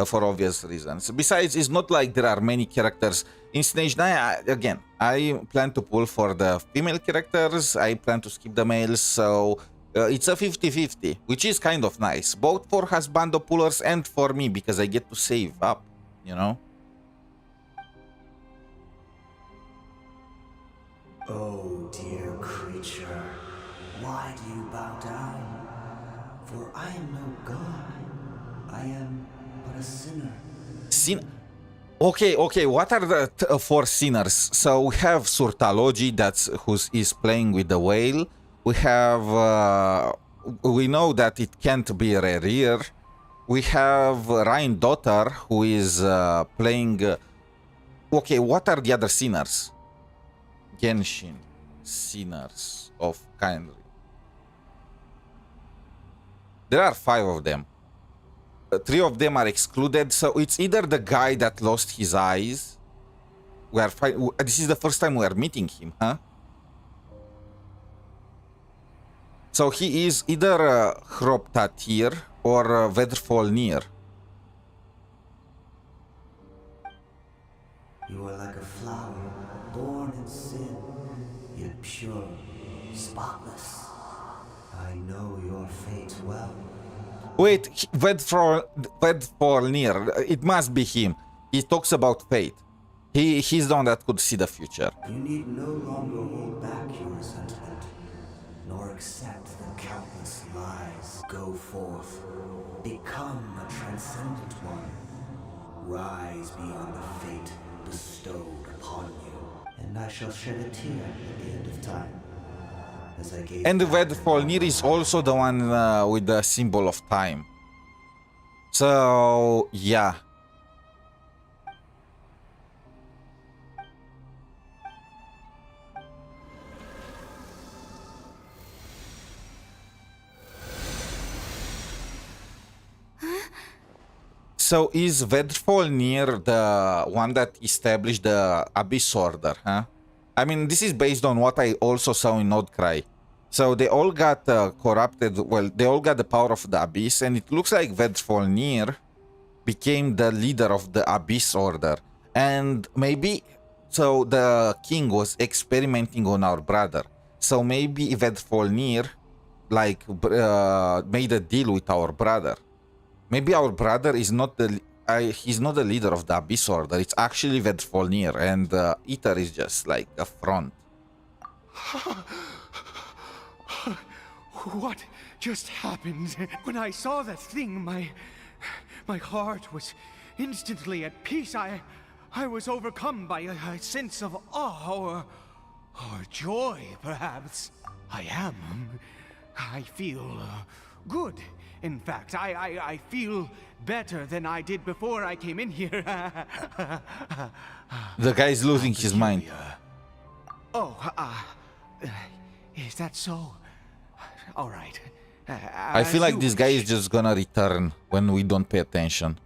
for obvious reasons. Besides, it's not like there are many characters In Snezhnaya, again, I plan to pull for the female characters, I plan to skip the males, so it's a 50-50, which is kind of nice, both for husbando pullers and for me, because I get to save up, you know? Oh, dear creature, why do you bow down? For I am no god. I am but a sinner. Okay, what are the four sinners? So we have Surtalogy, that's is playing with the whale. We have, we know that it can't be Rerir. We have Ryan Daughter, who is playing... okay, what are the other sinners? Genshin, sinners of kindly. There are 5 of them. 3 of them are excluded, so it's either the guy that lost his eyes. This is the first time we are meeting him, huh? So he is either Hroptatir or Vedrfolnir. You are like a flower, born in sin, yet pure, spotless. I know your fate well. Wait, Vedrfolnir, it must be him. He talks about fate. He's the one that could see the future. You need no longer hold back your resentment, nor accept the countless lies. Go forth, become a transcendent one. Rise beyond the fate bestowed upon you, and I shall shed a tear at the end of time. And Vedrfolnir is also the one with the symbol of time. So, yeah. So is Vedrfolnir the one that established the Abyss Order, huh? I mean, this is based on what I also saw in Nodcry. So they all got corrupted, well, they all got the power of the Abyss, and it looks like Vedrfolnir became the leader of the Abyss Order. And maybe, so the king was experimenting on our brother. So maybe Vedrfolnir, like, made a deal with our brother. Maybe our brother is not the... he's not the leader of the Abyss Order. It's actually Vedrfolnir, and Ether is just like a front. What just happened? When I saw that thing, my heart was instantly at peace. I was overcome by a sense of awe or joy, perhaps. I feel good. In fact, I feel better than I did before I came in here. The guy's losing his mind. Oh, is that so? All right. I feel like this guy is just gonna return when we don't pay attention.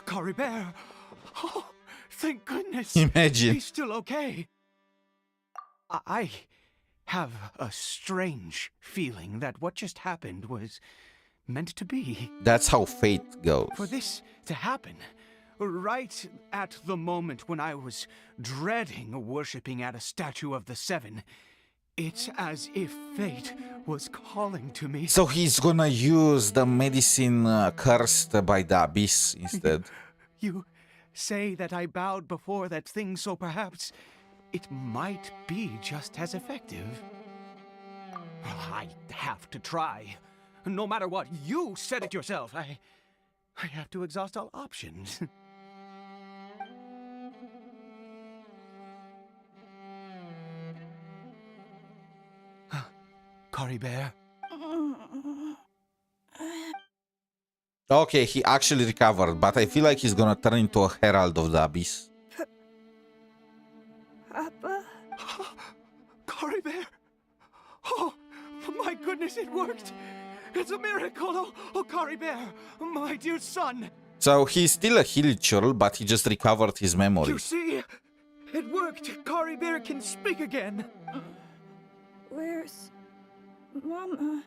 Caribert! Oh, thank goodness! Imagine. He's still okay. I have a strange feeling that what just happened was meant to be. That's how fate goes. For this to happen, right at the moment when I was dreading worshipping at a statue of the Seven, it's as if fate was calling to me. So he's gonna use the medicine cursed by the Abyss instead. You say that I bowed before that thing, so perhaps it might be just as effective. Well, I have to try. No matter what, you said it yourself. I have to exhaust all options. Caribert? Okay, he actually recovered, but I feel like he's gonna turn into a herald of the Abyss. Papa? Caribert! Oh, my goodness, it worked! It's a miracle! Oh, Caribert, my dear son! So he's still a Hilichurl, but he just recovered his memory. You see? It worked! Caribert can speak again! Where's Mama?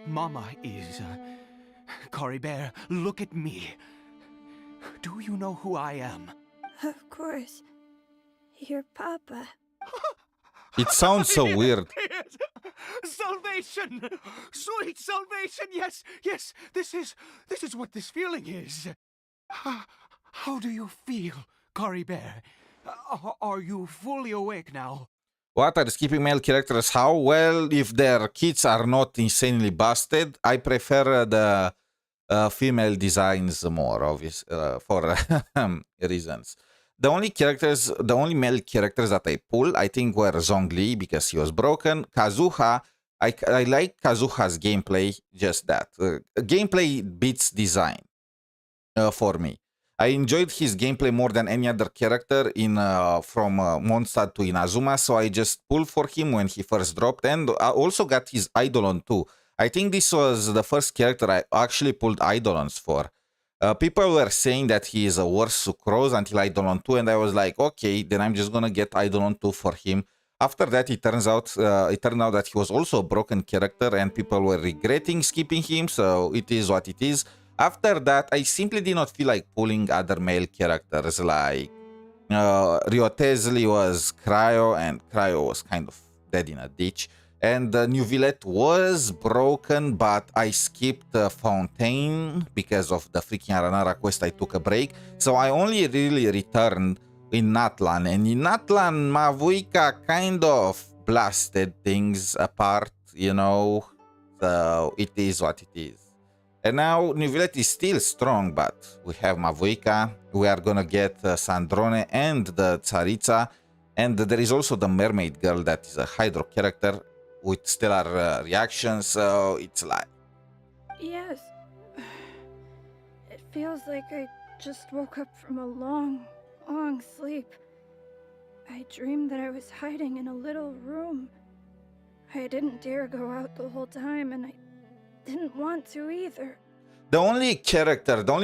Mama is... Caribert, look at me. Do you know who I am? Of course. Your Papa. It sounds so weird. Yes. Salvation! Sweet salvation! Yes, yes, this is what this feeling is. How do you feel, Caribert? Are you fully awake now? What are skipping male characters? How? Well, if their kids are not insanely busted, I prefer the female designs more, obvious for reasons. The only male characters that I pulled, I think, were Zhongli because he was broken. Kazuha, I like Kazuha's gameplay, just that. Gameplay beats design for me. I enjoyed his gameplay more than any other character in from Mondstadt to Inazuma, so I just pulled for him when he first dropped, and I also got his Eidolon too. I think this was the first character I actually pulled Eidolons for. People were saying that he is a worse Sucrose until Eidolon 2, and I was like, okay, then I'm just gonna get Eidolon 2 for him. After that, it turned out that he was also a broken character, and people were regretting skipping him, so it is what it is. After that, I simply did not feel like pulling other male characters, like Ryotezli was Cryo, and Cryo was kind of dead in a ditch. And New Villette was broken, but I skipped Fontaine because of the freaking Aranara quest. I took a break. So I only really returned in Natlan. And in Natlan, Mavuika kind of blasted things apart, you know. So it is what it is. And now New Villette is still strong, but we have Mavuika. We are gonna get Sandrone and the Tsaritsa. And there is also the Mermaid Girl that is a Hydro character with stellar reactions, so it's like... Yes. It feels like I just woke up from a long, long sleep. I dreamed that I was hiding in a little room. I didn't dare go out the whole time, and I didn't want to either. The only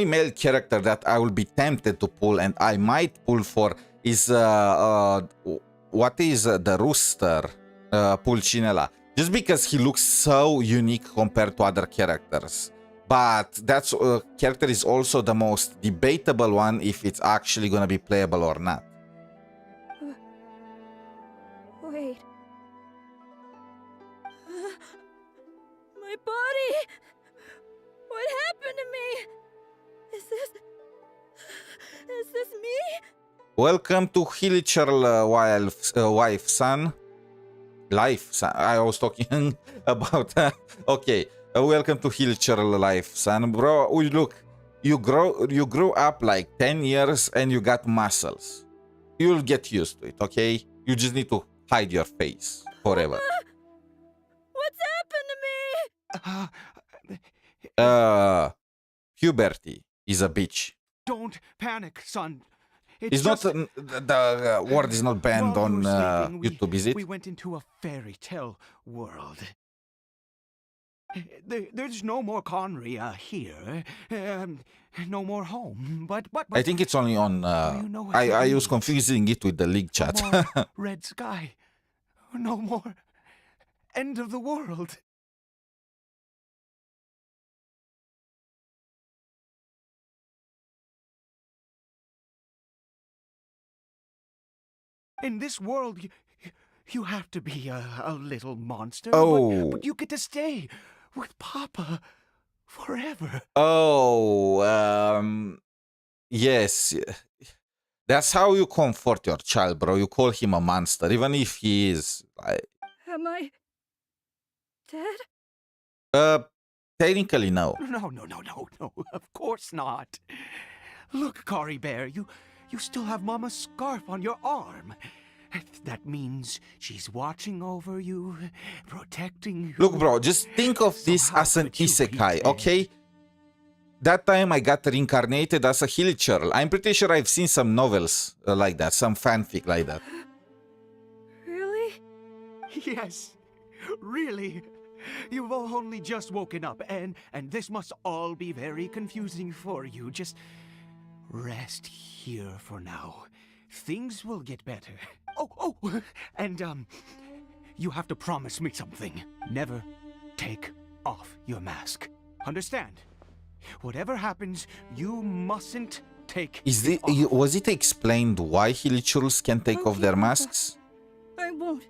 male character that I will be tempted to pull, and I might pull for, is what is the Rooster Pulcinella. Just because he looks so unique compared to other characters. But that character is also the most debatable one if it's actually gonna be playable or not. Wait. My body! What happened to me? Is this me? Welcome to Hilichurl wife, son. Life, son. I was talking about... okay. Welcome to Hilichurl life, son. Bro, look. You grew up like 10 years and you got muscles. You'll get used to it, okay? You just need to hide your face forever. What's happened to me? Puberty is a bitch. Don't panic, son. It's not the word is not banned on YouTube, is it? We went into a fairy tale world. There's no more Conria here, no more home. But I think it's only on. you know I was confusing it with the league chat. No more red sky, no more end of the world. In this world, you have to be a little monster. Oh. But you get to stay with Papa forever. Oh, yes. That's how you comfort your child, bro. You call him a monster, even if he is. Am I dead? Technically, no. No. Of course not. Look, Caribert, you still have Mama's scarf on your arm. That means she's watching over you, protecting you. Look, bro, just think of this as an isekai, okay? That time I got reincarnated as a Hilichurl. I'm pretty sure I've seen some novels like that, some fanfic like that. Really? Yes, really. You've only just woken up, and this must all be very confusing for you. Just Rest here for now. Things will get better. And you have to promise me something. Never take off your mask. Understand? Whatever happens, you mustn't take it off. Was it explained why Hilichurls can take off Okay, their Papa. masks? I won't.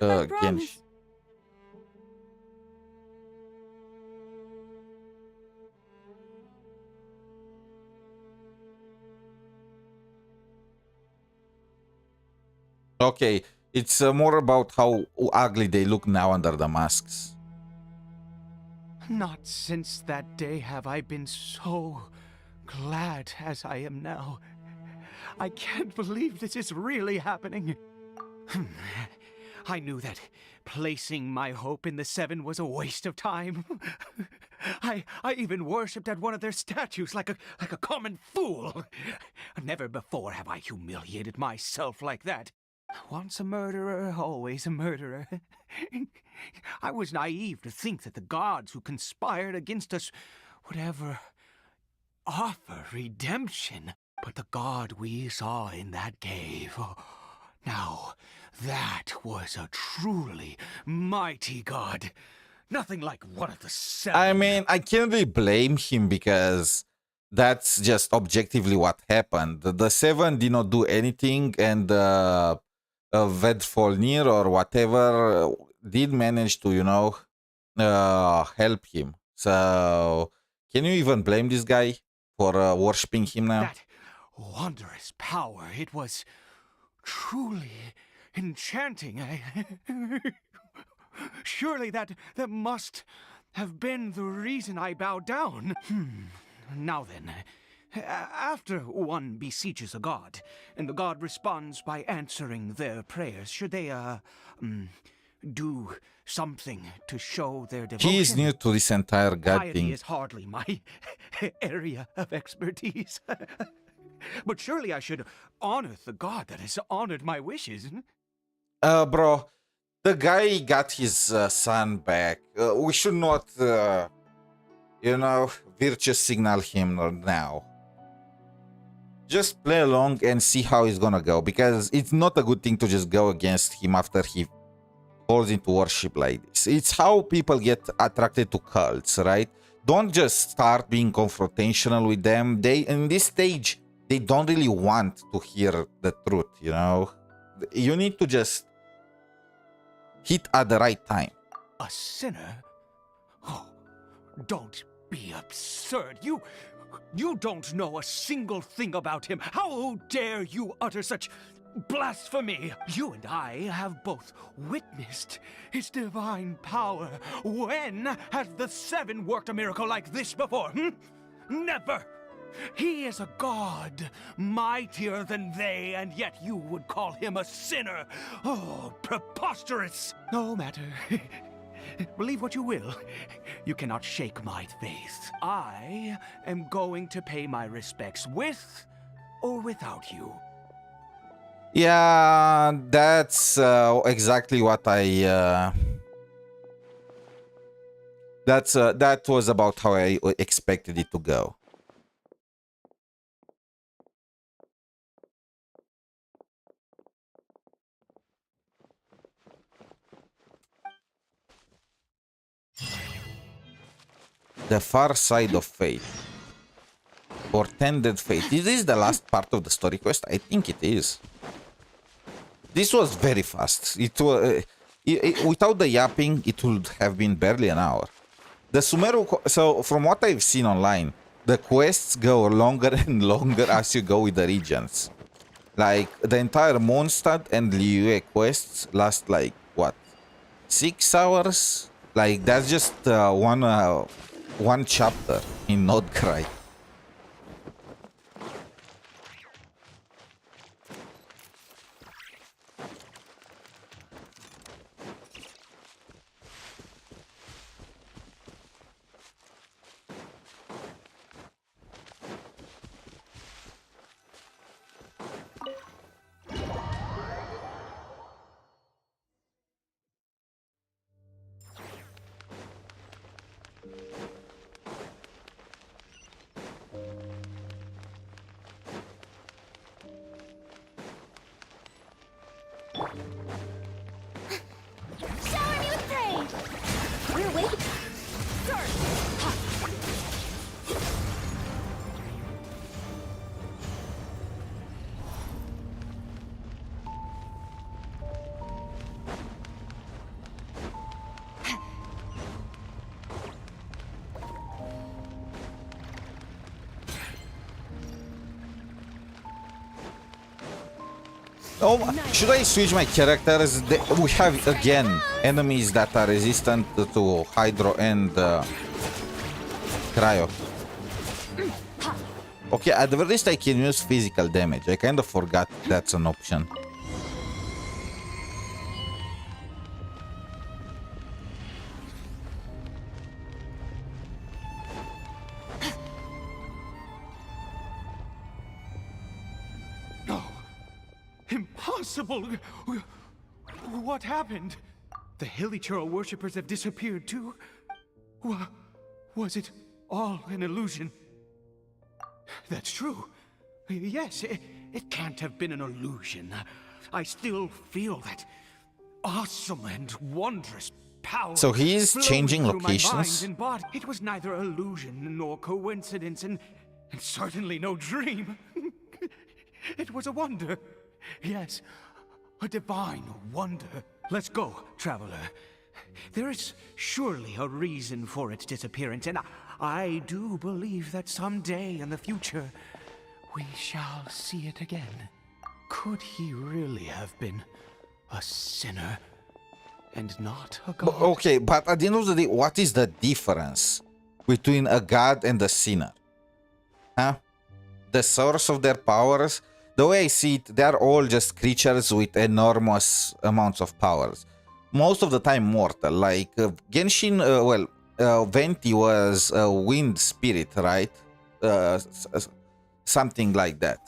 I promise. Genshin. Okay, it's more about how ugly they look now under the masks. Not since that day have I been so glad as I am now. I can't believe this is really happening. I knew that placing my hope in the Seven was a waste of time. I even worshipped at one of their statues like a common fool. Never before have I humiliated myself like that. Once a murderer, always a murderer. I was naive to think that the gods who conspired against us would ever offer redemption. But the god we saw in that cave, now that was a truly mighty god. Nothing like one of the Seven. I mean, I can't really blame him because that's just objectively what happened. The Seven did not do anything, and Vedfolnir or whatever did manage to, help him. So, can you even blame this guy for worshipping him now? That wondrous power, it was truly enchanting. Surely that must have been the reason I bowed down. Now then, after one beseeches a god, and the god responds by answering their prayers, should they, do something to show their devotion? He is new to this entire god Piety thing. is hardly my area of expertise. But surely I should honor the god that has honored my wishes. Bro, the guy got his son back. We should not, virtue signal him now. Just play along and see how he's gonna go, because it's not a good thing to just go against him after he falls into worship like this. It's how people get attracted to cults, right? Don't just start being confrontational with them. In this stage, they don't really want to hear the truth, You need to just hit at the right time. A sinner? Oh, don't be absurd. You don't know a single thing about him. How dare you utter such blasphemy? You and I have both witnessed his divine power. When has the Seven worked a miracle like this before? Never! He is a god, mightier than they, and yet you would call him a sinner. Oh, preposterous! No matter. Believe what you will. You cannot shake my faith. I am going to pay my respects with or without you. Yeah, that's exactly what I... that was about how I expected it to go. The Far Side of Fate. Portended Fate. Is this the last part of the story quest? I think it is. This was very fast. It was without the yapping, it would have been barely an hour. The Sumeru. So from what I've seen online, the quests go longer and longer as you go with the regions. Like the entire Mondstadt and Liyue quests last like what, 6 hours? Like that's just one chapter in Nordcry. Oh, should I switch my characters? We have again enemies that are resistant to Hydro and Cryo. Okay, at the very least I can use physical damage. I kind of forgot that's an option. No. Impossible. What happened? The Hilichurl worshippers have disappeared too? Was it all an illusion? That's true. Yes, it can't have been an illusion. I still feel that awesome and wondrous power. So he is flowing changing through my locations? mind and body. It was neither illusion nor coincidence, and certainly no dream. It was a wonder. Yes, a divine wonder. Let's go, traveler. There is surely a reason for its disappearance, and I do believe that someday in the future, we shall see it again. Could he really have been a sinner and not a god? Okay, but at the end of the day, what is the difference between a god and a sinner? Huh? The source of their powers? The way I see it, they're all just creatures with enormous amounts of powers. Most of the time mortal. Like Genshin, Venti was a wind spirit, right? Something like that.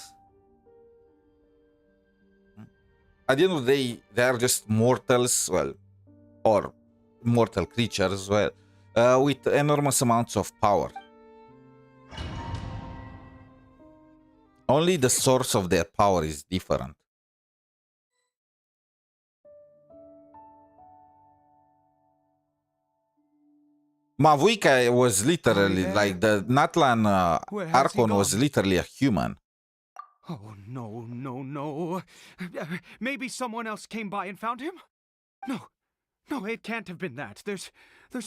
At the end of the day, they are just mortals, or mortal creatures, with enormous amounts of power. Only the source of their power is different. Mavuika was literally like the Natlan Archon was literally a human. Oh, no. Maybe someone else came by and found him? No, it can't have been that. There's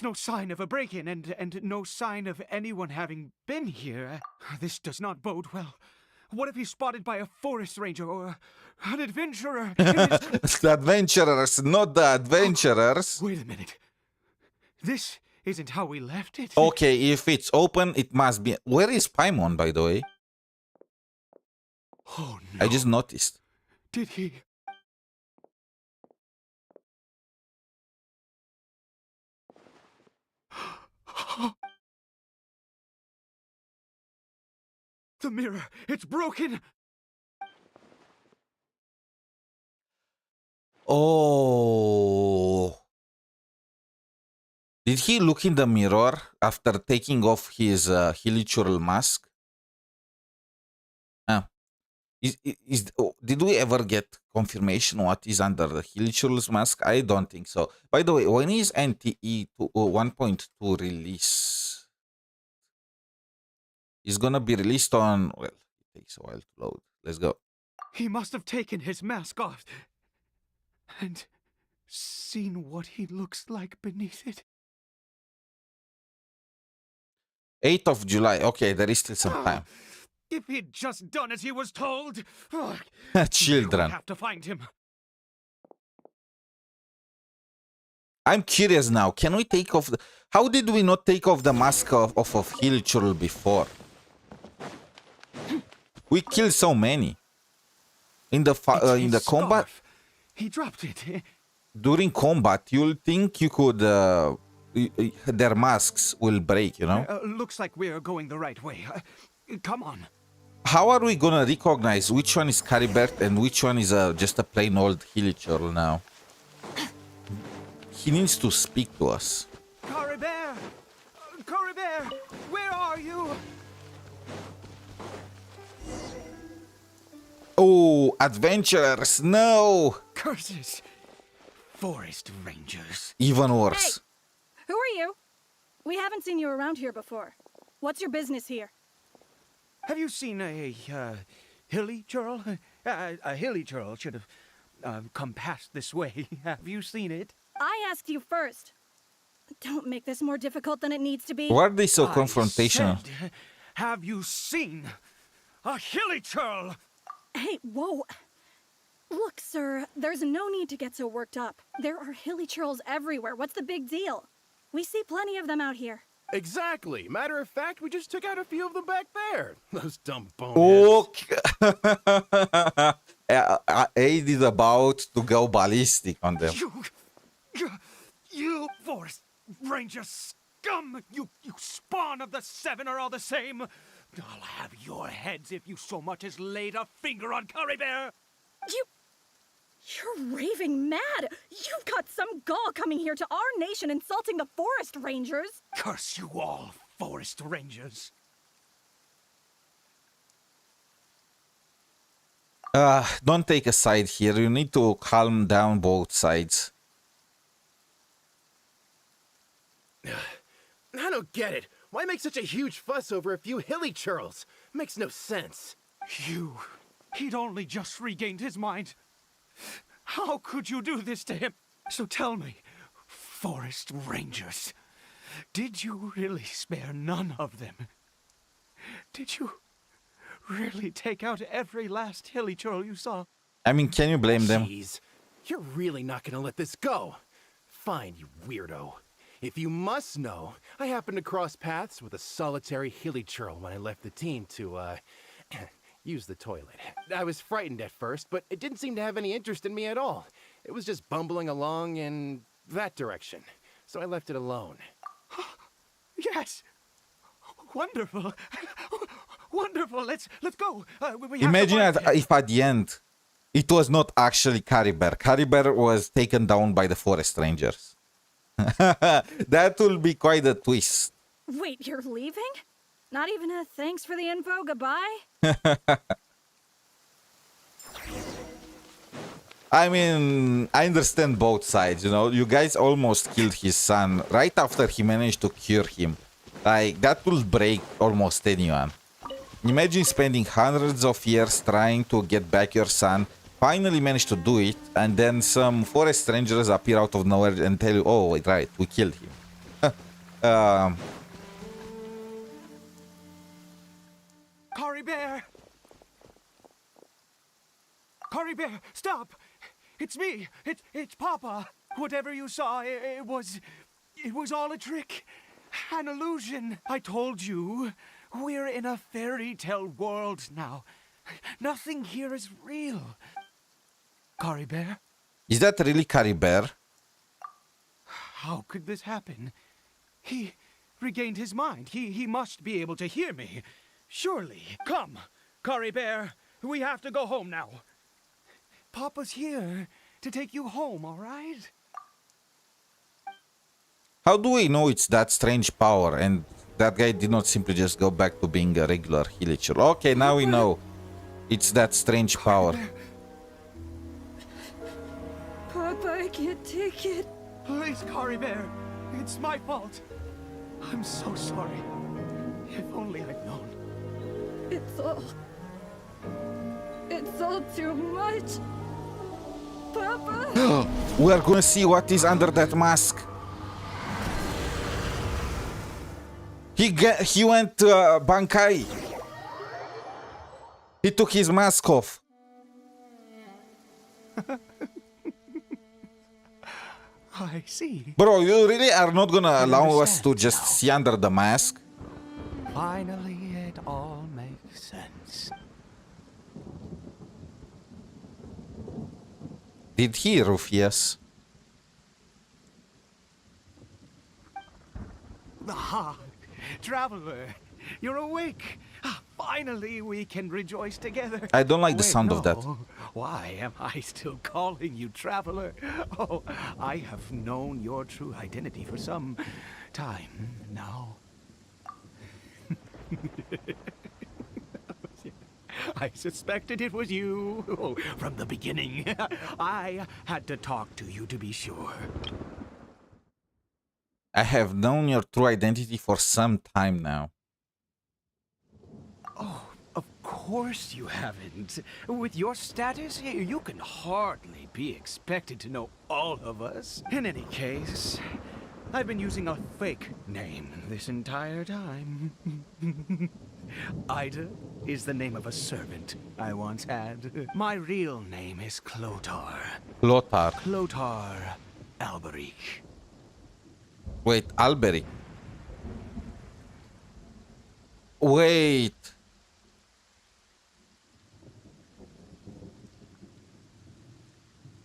no sign of a break-in and no sign of anyone having been here. This does not bode well. What if he's spotted by a forest ranger or an adventurer? The adventurers, not the adventurers. Wait a minute. This isn't how we left it. Okay, if it's open, it must be. Where is Paimon, by the way? Oh, no. I just noticed. Did he? The mirror, it's broken! Oh. Did he look in the mirror after taking off his Hilichurl mask? Did we ever get confirmation what is under the Hilichurl's mask? I don't think so. By the way, when is NTE 1.2 release? It's gonna be released on... Well, it takes a while to load. Let's go. He must have taken his mask off and seen what he looks like beneath it. 8th of July. Okay, there is still some time. If he'd just done as he was told. Children. We'll have to find him. I'm curious now. Can we take off the... How did we not take off the mask of Hilichurl before? We killed so many. In the combat... Scarf. He dropped it. During combat, you'll think you could... their masks will break, you know? Looks like we're going the right way. Come on. How are we gonna recognize which one is Caribert and which one is just a plain old Hilichurl now? He needs to speak to us. Caribert! Caribert! Where are you? Oh, adventurers, no! Curses! Forest rangers. Even worse. Hey, who are you? We haven't seen you around here before. What's your business here? Have you seen a Hilichurl? A Hilichurl should have come past this way. Have you seen it? I asked you first. Don't make this more difficult than it needs to be. Why are they so confrontational? Said, have you seen a Hilichurl? Hey, whoa. Look, sir, there's no need to get so worked up. There are hilly churls everywhere. What's the big deal? We see plenty of them out here. Exactly. Matter of fact, we just took out a few of them back there. Those dumb boneheads. Okay. Aid is about to go ballistic on them. You forest ranger scum! You spawn of the seven are all the same! I'll have your heads if you so much as laid a finger on Caribert! You're raving mad! You've got some gall coming here to our nation insulting the forest rangers! Curse you all, forest rangers! Don't take a side here. You need to calm down both sides. I don't get it. Why make such a huge fuss over a few hilly churls? Makes no sense. He'd only just regained his mind. How could you do this to him? So tell me, forest rangers, did you really spare none of them? Did you really take out every last hilly churl you saw? I mean, can you blame them? Jeez, you're really not gonna let this go. Fine, you weirdo. If you must know, I happened to cross paths with a solitary hilly churl when I left the team to, use the toilet. I was frightened at first, but it didn't seem to have any interest in me at all. It was just bumbling along in that direction, so I left it alone. Yes! Wonderful! Wonderful! Let's go! We have Imagine to find him. if at the end it was not actually Caribert. Caribert was taken down by the forest rangers. That will be quite a twist. Wait, you're leaving? Not even a thanks for the info, goodbye? I mean, I understand both sides, you know. You guys almost killed his son right after he managed to cure him. Like, that will break almost anyone. Imagine spending hundreds of years trying to get back your son, finally manage to do it, and then some forest rangers appear out of nowhere and tell you, oh, wait, right, we killed him. Caribert! Caribert, stop! It's me! It's Papa! Whatever you saw, it was all a trick. An illusion. I told you, we're in a fairy tale world now. Nothing here is real. Caribert? Is that really Caribert? How could this happen? He regained his mind. He must be able to hear me. Surely. Come, Caribert. We have to go home now. Papa's here to take you home, all right? How do we know it's that strange power and that guy did not simply just go back to being a regular villager? Okay, now we know. It's that strange power. Papa, I can't take it. Please, Caribert. It's my fault. I'm so sorry. If only I'd known. It's all too much. Papa! We are gonna see what is under that mask. He went Bankai. He took his mask off. I see. Bro, you really are not gonna allow us to just see under the mask? Finally, it all makes sense. Did he, Rufius? Ah, traveler, you're awake. Finally, we can rejoice together. I don't like the Wait, sound of that. no. Why am I still calling you traveler? Oh, I have known your true identity for some time now. I suspected it was you from the beginning. I had to talk to you to be sure. I have known your true identity for some time now. Oh, of course you haven't. With your status, you can hardly be expected to know all of us. In any case, I've been using a fake name this entire time. Ida is the name of a servant I once had. My real name is Clotar. Lothar. Clotar Alberic. Wait, Alberic. Wait.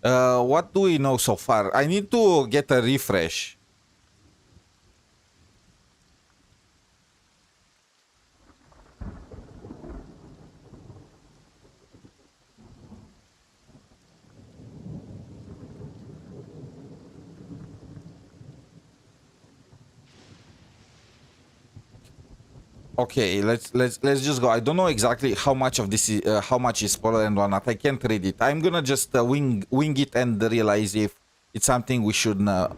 What do we know so far? I need to get a refresh. Okay, let's just go. I don't know exactly how much of this is how much is spoiler and whatnot. I can't read it. I'm gonna just wing it and realize if it's something we should know.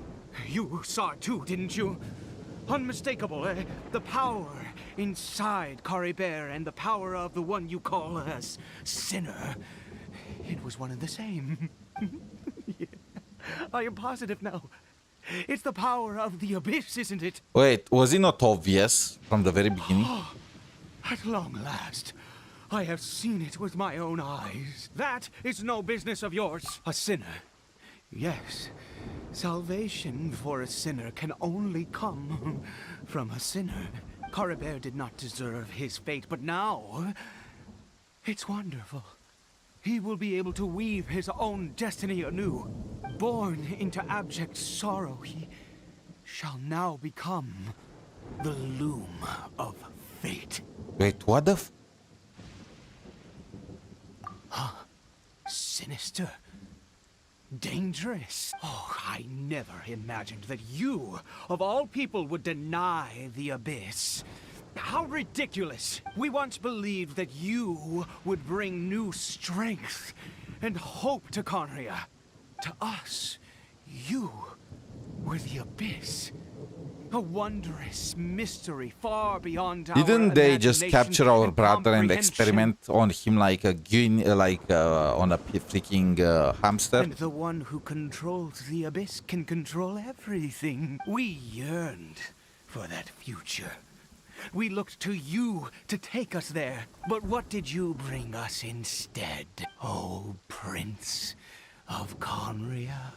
You saw it too, didn't you? Unmistakable, the power inside Caribert and the power of the one you call a sinner. It was one and the same. Yeah. I am positive now. It's the power of the abyss, isn't it? Wait, was it not obvious from the very beginning? At long last, I have seen it with my own eyes. That is no business of yours. A sinner. Yes, salvation for a sinner can only come from a sinner. Caribert did not deserve his fate, but now it's wonderful. He will be able to weave his own destiny anew. Born into abject sorrow, he shall now become the loom of fate. Wait, what the Sinister. Dangerous. Oh, I never imagined that you, of all people, would deny the abyss. How ridiculous! We once believed that you would bring new strength and hope to Conria. To us, you were the abyss. A wondrous mystery far beyond our Didn't they just imagination capture our and brother and comprehension. experiment on him like a on a freaking hamster? And the one who controls the abyss can control everything. We yearned for that future. We looked to you to take us there. But what did you bring us instead, oh Prince of Conria?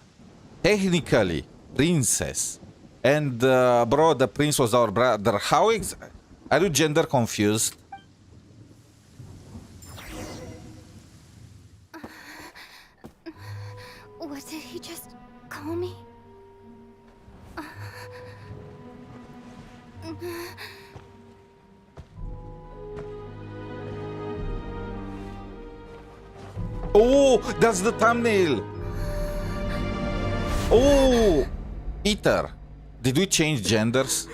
Technically, princess. And bro, the prince was our brother. How are you gender confused? What did he just call me? Oh, that's the thumbnail. Oh, Ether. Did we change genders?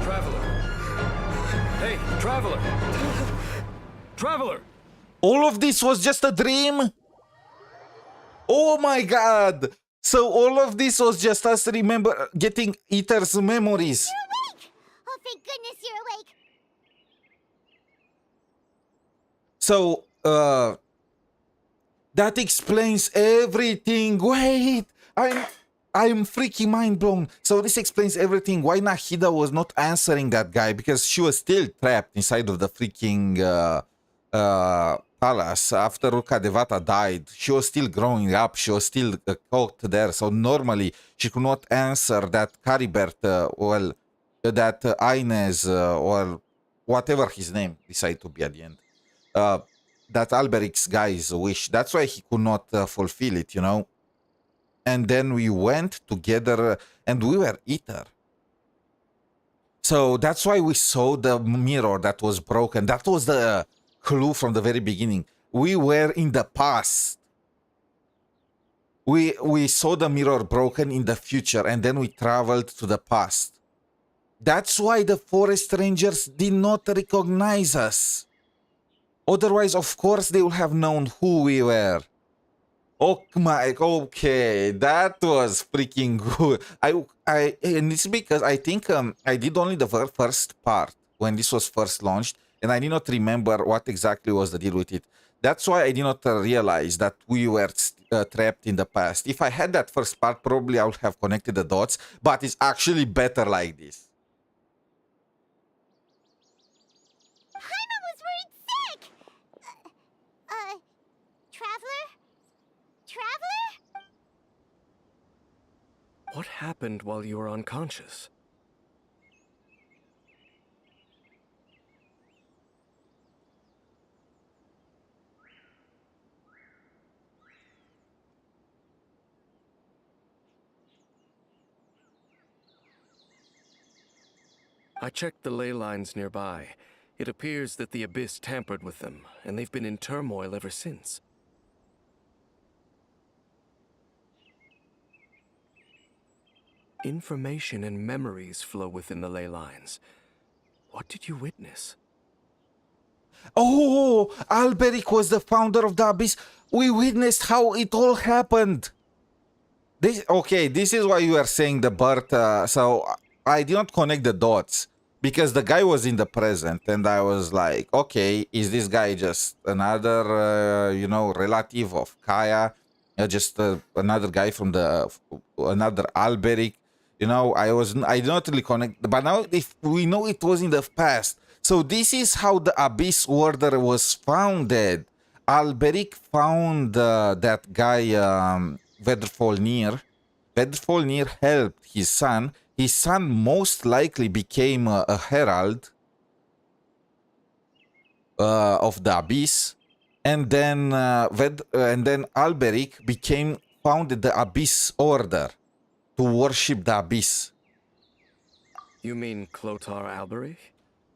Traveler. Hey, Traveler. Traveler. All of this was just a dream? Oh my god. So all of this was just us getting Ether's memories. Awake! Oh, thank goodness you're awake. So, that explains everything. Wait, I'm freaking mind blown. So this explains everything. Why Nahida was not answering that guy, because she was still trapped inside of the freaking palace after Rukadevata died. She was still growing up. She was still caught there. So normally she could not answer that Caribert, that Inez, or whatever his name decided to be at the end. That Alberic's guy's wish. That's why he could not fulfill it, you know. And then we went together and we were Ether. So that's why we saw the mirror that was broken. That was the clue from the very beginning. We were in the past. We saw the mirror broken in the future, and then we traveled to the past. That's why the forest rangers did not recognize us. Otherwise, of course, they would have known who we were. Oh my, okay, that was freaking good. And it's because I think I did only the first part when this was first launched, and I did not remember what exactly was the deal with it. That's why I did not realize that we were trapped in the past. If I had that first part, probably I would have connected the dots, but it's actually better like this. Paimon was worried sick! Traveler? Traveler? What happened while you were unconscious? I checked the ley lines nearby. It appears that the Abyss tampered with them, and they've been in turmoil ever since. Information and memories flow within the ley lines. What did you witness? Oh, Alberic was the founder of the Abyss. We witnessed how it all happened. This is why you are saying the birth. So I did not connect the dots because the guy was in the present, and I was like, okay, is this guy just another, relative of Kaya? Just another guy from another Alberic? I did not really connect. But now, if we know it was in the past, so this is how the Abyss Order was founded. Alberic found that guy, Vedrfolnir. Vedrfolnir helped his son. His son most likely became a herald of the Abyss, and then Alberic founded the Abyss Order to worship the Abyss. You mean Clotar Alberich?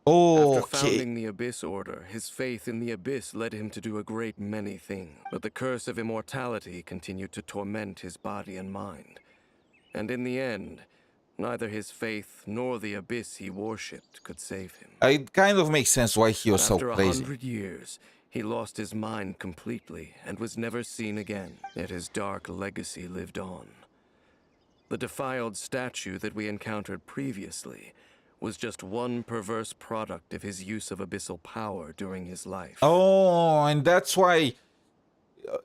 Oh, After founding the Abyss Order, his faith in the Abyss led him to do a great many things. But the curse of immortality continued to torment his body and mind. And in the end, neither his faith nor the Abyss he worshipped could save him. It kind of makes sense why he was so After crazy. 100 years, he lost his mind completely and was never seen again. Yet his dark legacy lived on. The defiled statue that we encountered previously was just one perverse product of his use of abyssal power during his life. Oh, and that's why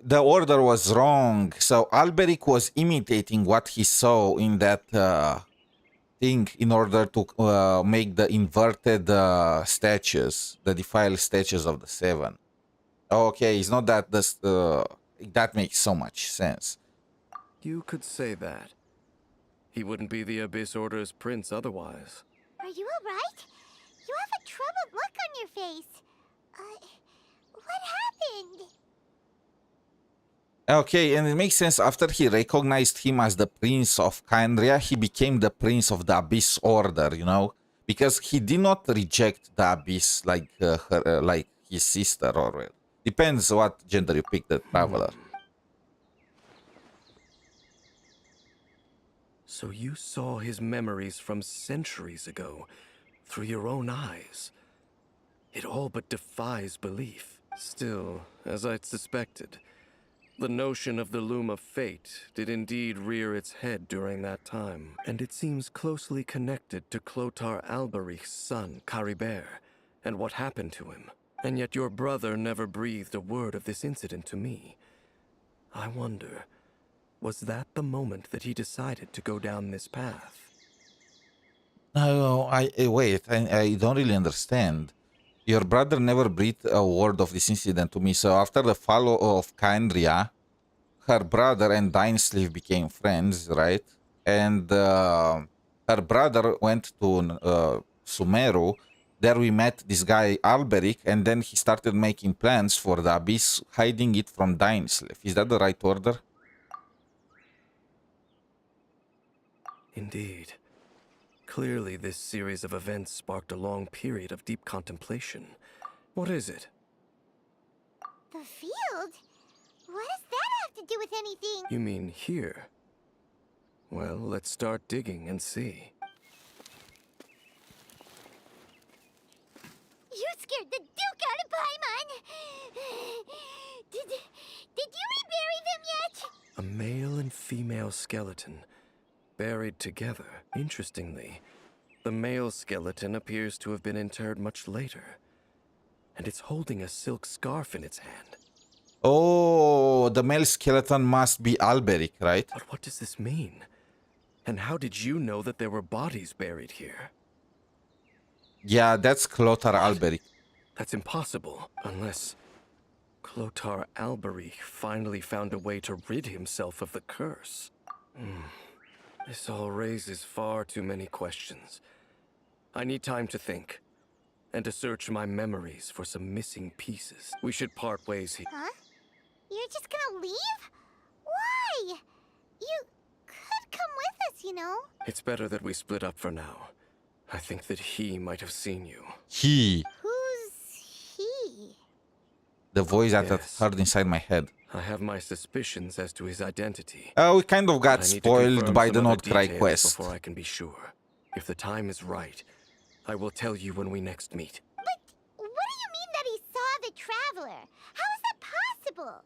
the order was wrong. So Alberic was imitating what he saw in that thing in order to make the inverted statues, the defiled statues of the seven. Okay, it's not that that makes so much sense. You could say that. He wouldn't be the Abyss Order's prince otherwise. Are you alright? You have a troubled look on your face. What happened? Okay, and it makes sense. After he recognized him as the Prince of Kandria, he became the Prince of the Abyss Order, because he did not reject the Abyss like like his sister, or well, depends what gender you pick, the Traveler. So you saw his memories from centuries ago through your own eyes. It all but defies belief. Still, as I'd suspected, the notion of the Loom of Fate did indeed rear its head during that time, and it seems closely connected to Clotar Alberich's son, Caribert, and what happened to him. And yet your brother never breathed a word of this incident to me. I wonder, was that the moment that he decided to go down this path? No, wait, I don't really understand. Your brother never breathed a word of this incident to me. So after the fall of Kandria, her brother and Dainsleif became friends, right? And her brother went to Sumeru. There we met this guy Alberic, and then he started making plans for the Abyss, hiding it from Dainsleif. Is that the right order? Indeed. Clearly, this series of events sparked a long period of deep contemplation. What is it? The field? What does that have to do with anything? You mean here? Well, let's start digging and see. You scared the Duke out of Paimon! Did you rebury them yet? A male and female skeleton, buried together. Interestingly, the male skeleton appears to have been interred much later. and it's holding a silk scarf in its hand. Oh, the male skeleton must be Alberic, right? But what does this mean? And how did you know that there were bodies buried here? Yeah, that's Clothar Alberic. That's impossible, unless Clothar Alberic finally found a way to rid himself of the curse. This all raises far too many questions. I need time to think, and to search my memories for some missing pieces. We should part ways here. Huh? You're just gonna leave? Why? You could come with us, you know? It's better that we split up for now. I think that he might have seen you. He, Who's he? the voice that I Yes. heard inside my head. I have my suspicions as to his identity. We kind of got I need to spoiled confirm by some the other Not-Cry details quest. before I can be sure. If the time is right, I will tell you when we next meet. But what do you mean that he saw the traveler? How is that possible?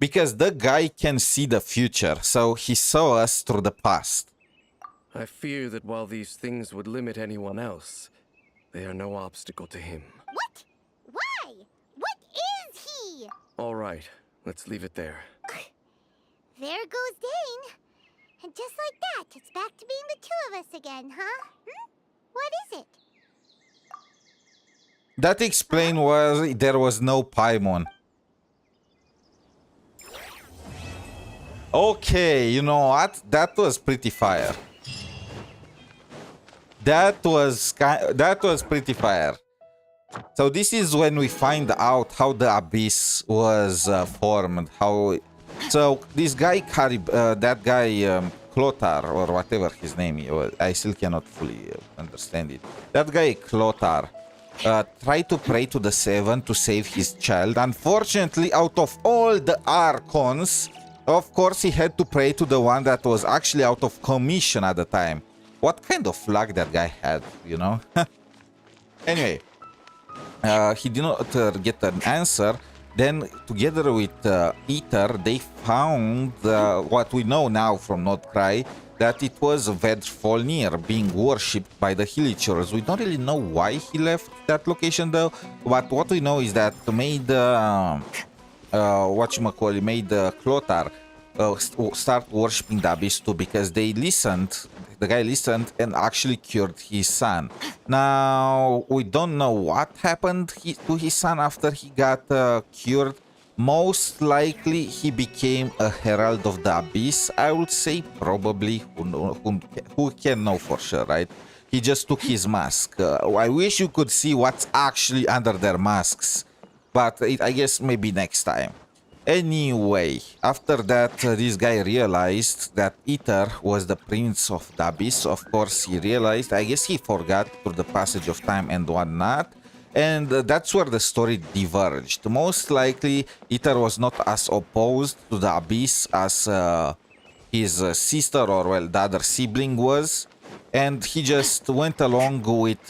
Because the guy can see the future, so he saw us through the past. I fear that while these things would limit anyone else, they are no obstacle to him. What? Why? What is he? All right, let's leave it there. There goes Dane. And just like that, it's back to being the two of us again, huh? What is it? That explained why there was no Paimon. Okay, you know what? That was pretty fire. That was pretty fire. So this is when we find out how the abyss was formed. So this guy, Clothar, or whatever his name is, I still cannot fully understand it. That guy, Clothar, tried to pray to the Seven to save his child. Unfortunately, out of all the Archons, of course, he had to pray to the one that was actually out of commission at the time. What kind of luck that guy had, you know? Anyway, he did not get an answer. Then, together with Ether, they found what we know now from Not-Cry, that it was Vedrfolnir being worshipped by the Hilichurls. We don't really know why he left that location though, but what we know is that made Clothar start worshipping the Abyss too, because the guy listened and actually cured his son. Now, we don't know what happened to his son after he got cured. Most likely, he became a herald of the Abyss. I would say probably. Who can know for sure, right? He just took his mask. I wish you could see what's actually under their masks. But I guess maybe next time. Anyway, after that, this guy realized that Ether was the prince of the Abyss. Of course, he realized, I guess he forgot through the passage of time and whatnot. And that's where the story diverged. Most likely, Ether was not as opposed to the Abyss as his sister, or well, the other sibling was. And he just went along with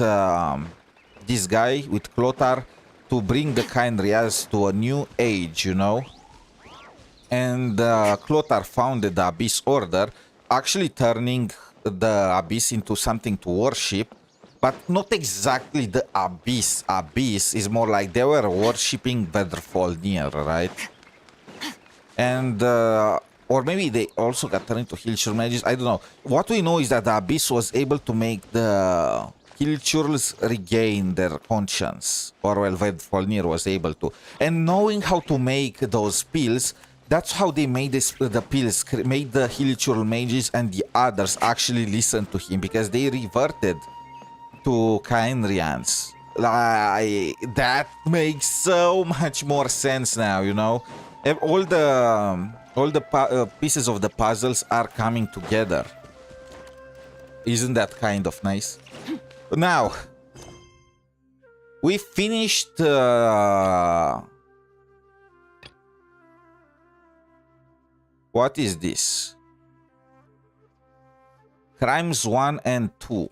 this guy, with Clothar, to bring the Khaenri'ahs to a new age, you know. And Clothar founded the Abyss Order, actually turning the Abyss into something to worship, but not exactly the Abyss. Abyss is more like they were worshipping Vedrfolnir, right? And or maybe they also got turned into Hilichurl mages. I don't know. What we know is that the Abyss was able to make the Hilichurls regain their conscience, or well, Vedrfolnir was able to. And knowing how to make those pills, that's how they made the pills, made the Hilichurl mages and the others actually listen to him, because they reverted to Khaenri'ahs. That makes so much more sense now, you know. All the pieces of the puzzles are coming together. Isn't that kind of nice? Now, we finished what is this? Crimes 1 and 2.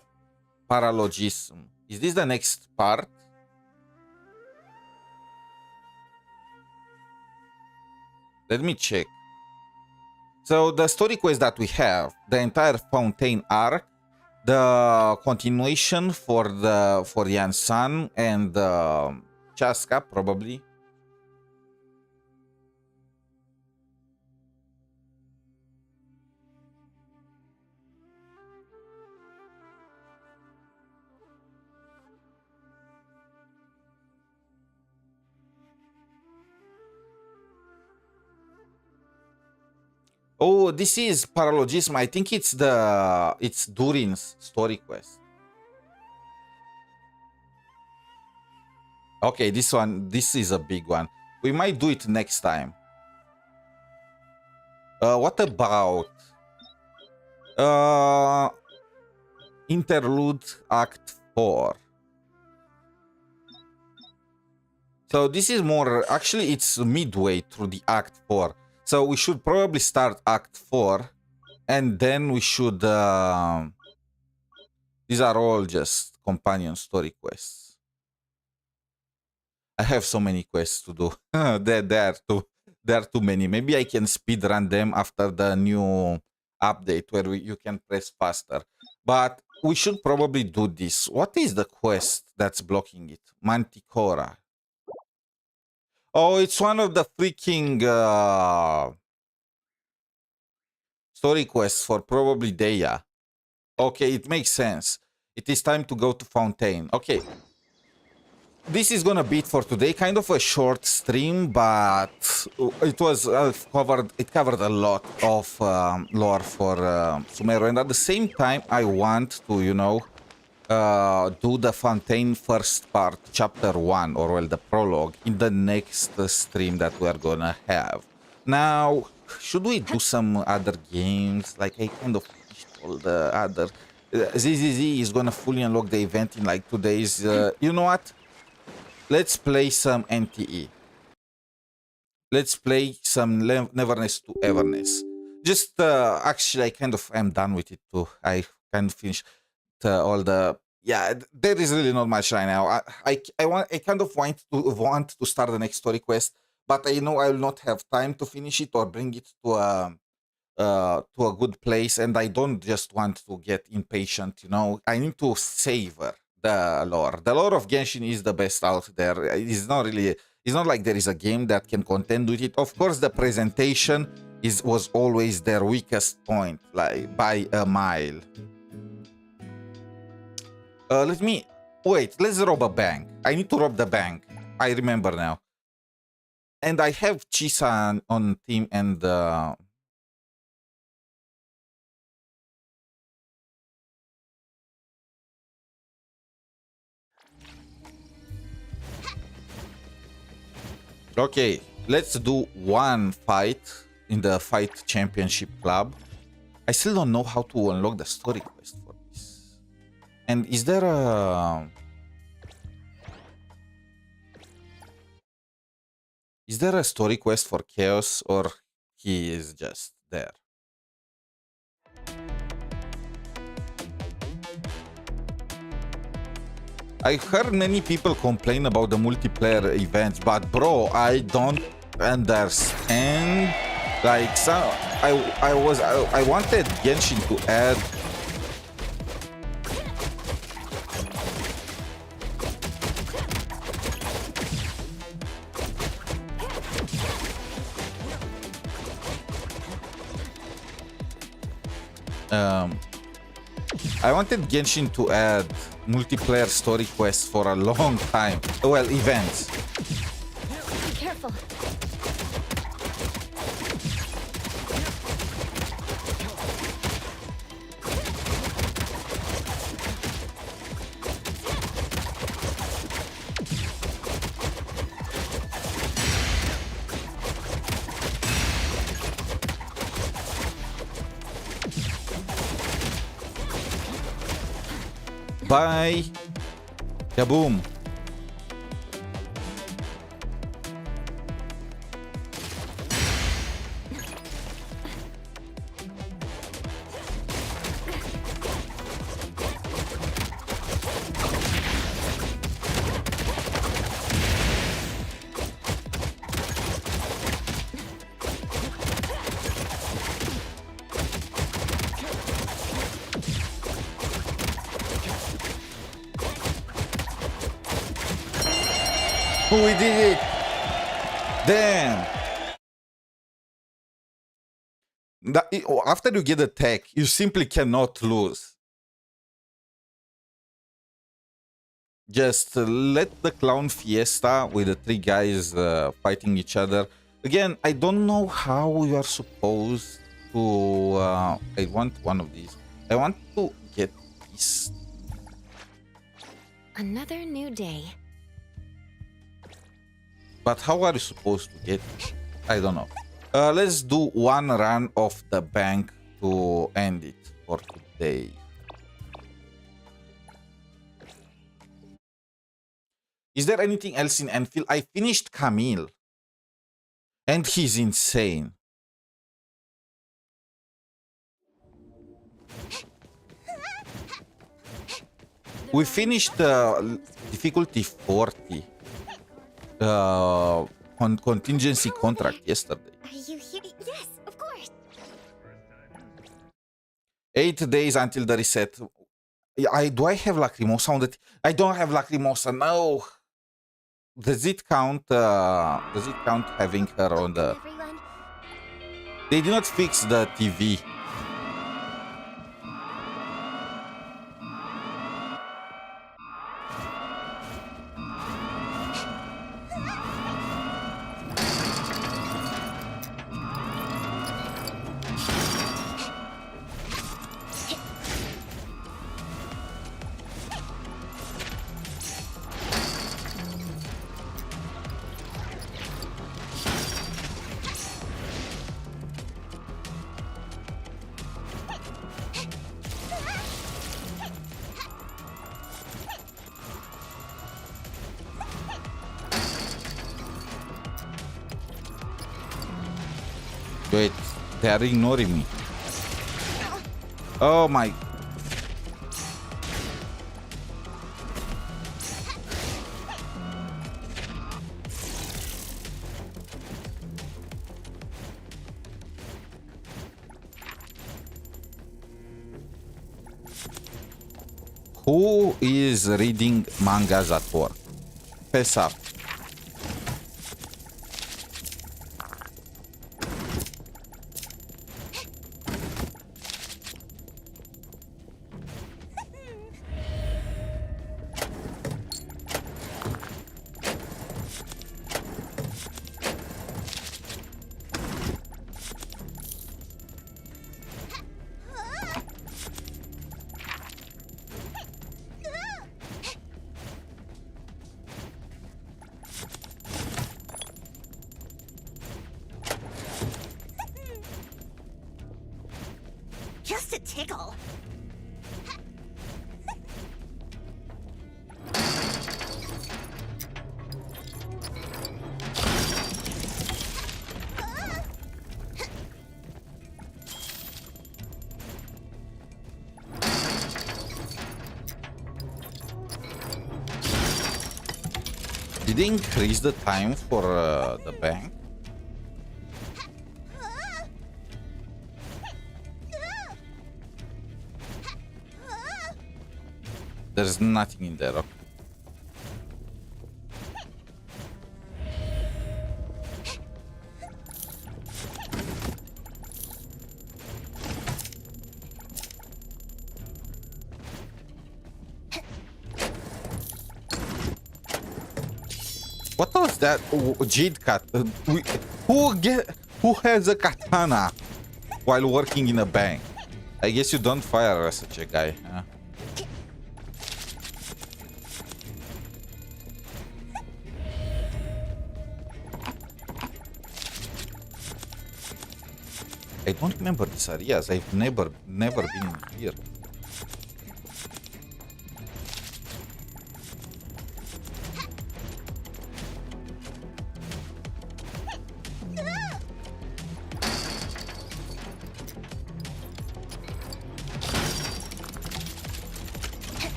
Paralogism. Is this the next part? Let me check. So the story quest that we have, the entire Fontaine arc, the continuation for Yansan and Chaska, probably. Oh, this is Paralogism. I think it's Durin's story quest. Okay, this is a big one. We might do it next time. What about Interlude Act 4? So this is more, actually it's midway through the Act 4. So we should probably start Act 4 and then we should, these are all just companion story quests. I have so many quests to do. there are too many. Maybe I can speed run them after the new update where you can press faster. But we should probably do this. What is the quest that's blocking it? Manticora. Oh, it's one of the freaking story quests for probably Deya. Okay, it makes sense. It is time to go to Fontaine. Okay. This is gonna be it for today. Kind of a short stream, but it was it covered a lot of lore for Sumeru, and at the same time, I want to, you know, do the Fontaine first part, chapter 1, or well, the prologue, in the next stream that we are gonna have. Now, should we do some other games? Like, I kind of finished all the other. ZZZ is gonna fully unlock the event in like 2 days. You know what? Let's play some NTE. Let's play some Neverness to Everness. Just actually, I kind of am done with it too. I kind of finished all the. Yeah, there is really not much right now. I kind of want to start the next story quest, but I know I will not have time to finish it or bring it to a good place, and I don't just want to get impatient. You know, I need to savor the lore. The lore of Genshin is the best out there. It's not like there is a game that can contend with it. Of course, the presentation was always their weakest point, like by a mile. Let's rob a bank. I need to rob the bank. I remember now. And I have Chisa on team and okay, let's do one fight in the Fight Championship Club. I still don't know how to unlock the story quest for this. And is there a story quest for Chaos, or he is just there? I heard many people complain about the multiplayer events, but bro, I don't understand. Like, I wanted Genshin to add. I wanted Genshin to add multiplayer story quests for a long time. Well, events. Be careful. Bye. Kaboom. We did it! Damn! After you get a tech, you simply cannot lose. Just let the clown fiesta with the three guys fighting each other. Again, I don't know how you are supposed to... I want one of these. I want to get this. Another new day. But how are you supposed to get it? I don't know. Let's do one run of the bank to end it for today. Is there anything else in Enfield? I finished Camille. And he's insane. We finished difficulty 40 on contingency contract yesterday. Are you here? Yes, of course. 8 days until the reset. Do I have Lacrimosa on the... I don't have Lacrimosa, no! Does it count having her on the... Everyone, They did not fix the TV. Wait, they are ignoring me. Oh my... Who is reading mangas at work? Fess up. just a tickle. Did they increase the time for the bank? There's nothing in there. Okay. What was that? Oh, Jade cat. Who has a katana while working in a bank? I guess you don't fire such a guy. Huh? I don't remember these areas. I've never been here.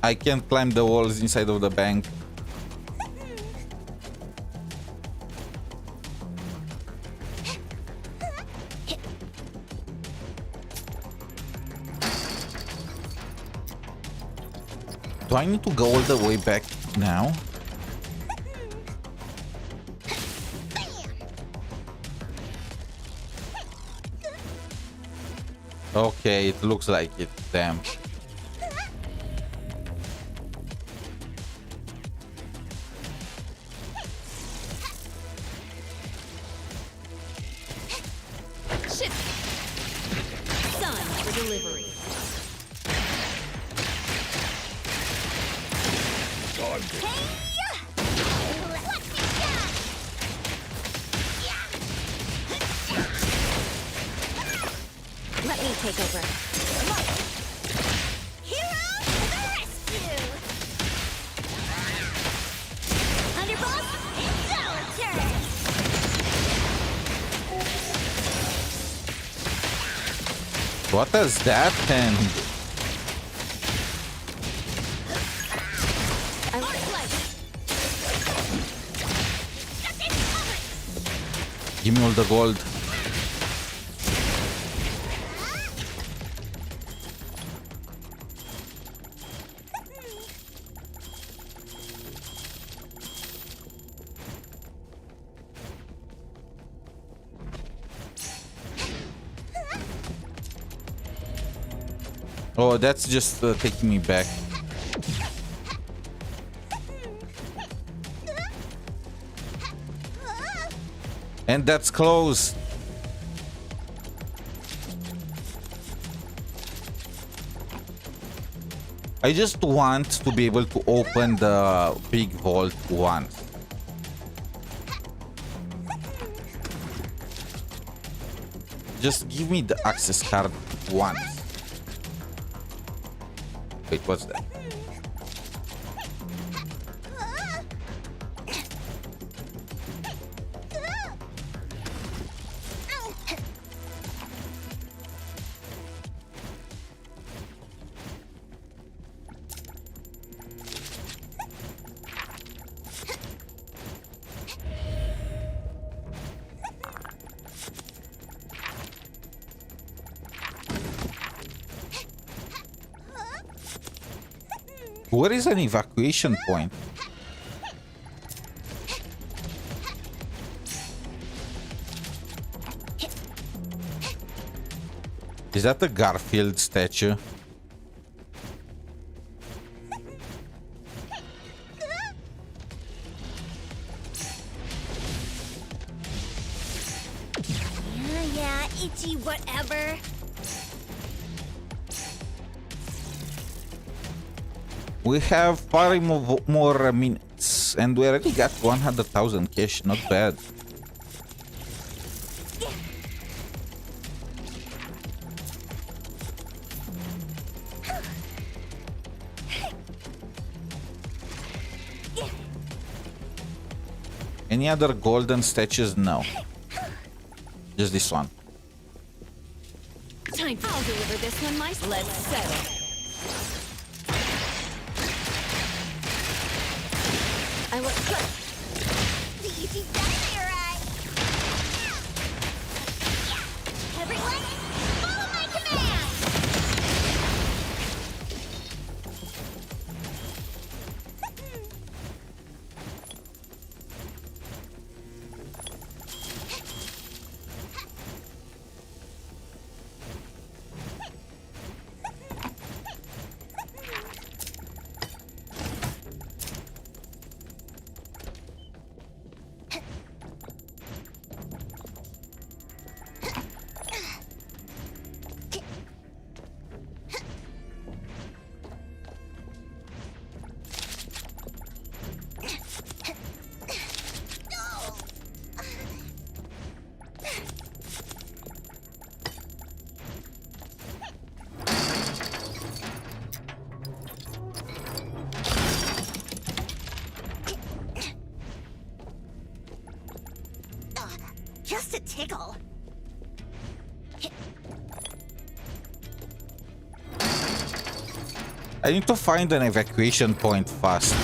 I can't climb the walls inside of the bank. Do I need to go all the way back now? Okay, it looks like it. Damn. Ship. Sun for delivery. Let me take over. Hero to the rescue! Underboss, it's our turn! What does that end? I want Give me all the gold. Oh, that's just taking me back. And that's closed. I just want to be able to open the big vault once. Just give me the access card once. Wait, what's that? Where is an evacuation point? Is that the Garfield statue? Yeah, itchy whatever. We have 5 more minutes, and we already got 100,000 cash. Not bad. Any other golden statues? No. Just this one. time. I'll deliver this one myself. Let's settle. I look good. She's dynamite, right? Everyone, follow my command! Just a tickle. I need to find an evacuation point fast.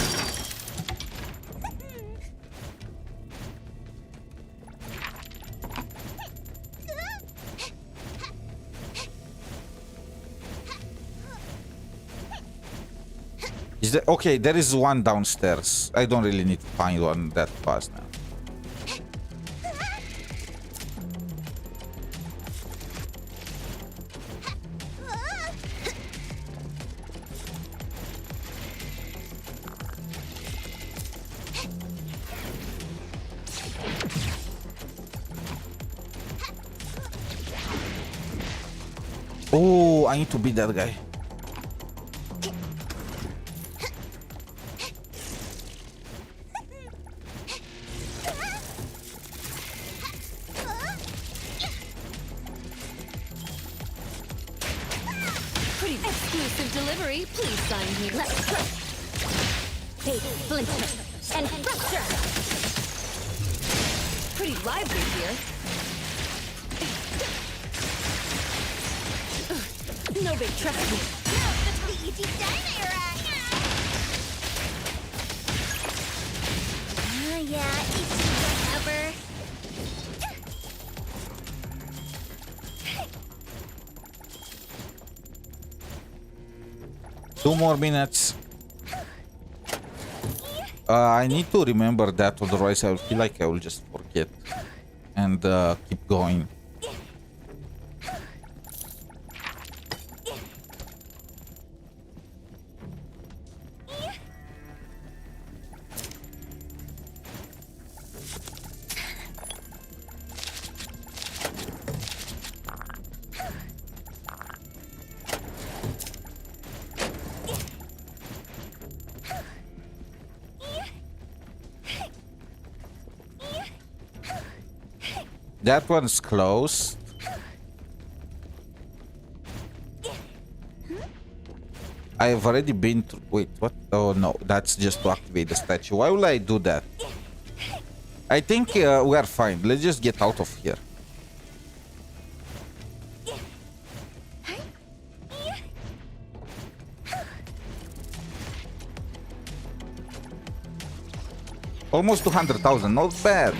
Is there, okay, there is one downstairs. I don't really need to find one that fast now. Oh, I need to beat that guy. Pretty exclusive delivery. Please sign here. Let's go. Hey, Splinter and Rupture. Pretty lively here. No big trust me. Yeah, it's whatever. 2 more minutes. I need to remember that, otherwise I will feel like I will just forget and keep going. That one's closed. I've already been through. Wait, what? Oh no, that's just to activate the statue. Why will I do that? I think we are fine. Let's just get out of here. Almost 200,000, not bad.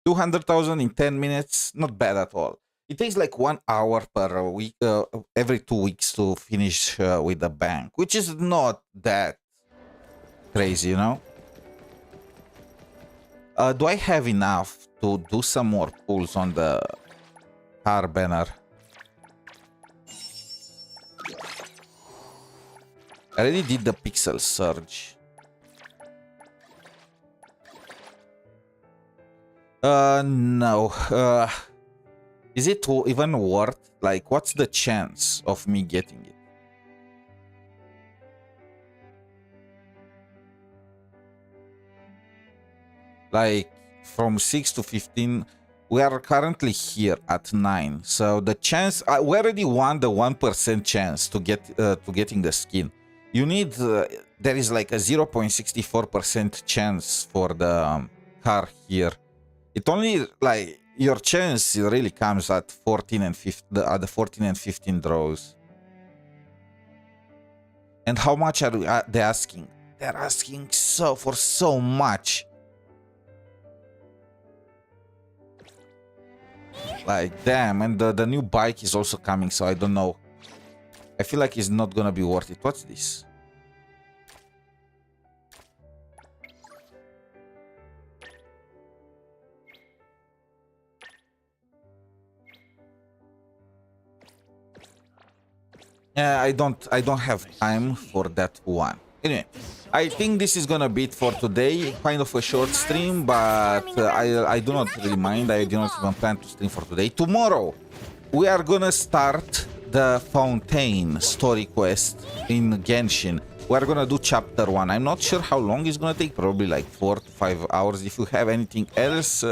200,000 in 10 minutes, not bad at all. It takes like 1 hour per week, every 2 weeks to finish with the bank, which is not that crazy, you know? Do I have enough to do some more pulls on the car banner? I already did the pixel surge. No. Is it even worth? Like, what's the chance of me getting it? Like, from 6 to 15, we are currently here at 9. So the chance, we already won the 1% chance to getting the skin. You need, there is like a 0.64% chance for the car here. It only, like, your chance really comes at 14 and 15, at the 14 and 15 draws. And how much are they asking? They're asking for so much. Like, damn, and the new bike is also coming, so I don't know. I feel like it's not gonna be worth it. What's this? Yeah, I don't have time for that one. Anyway, I think this is gonna be it for today. Kind of a short stream, but I do not really mind. I do not even plan to stream for today. Tomorrow, we are gonna start the Fountain story quest in Genshin. We are gonna do chapter 1. I'm not sure how long it's gonna take. Probably like 4 to 5 hours. If you have anything else,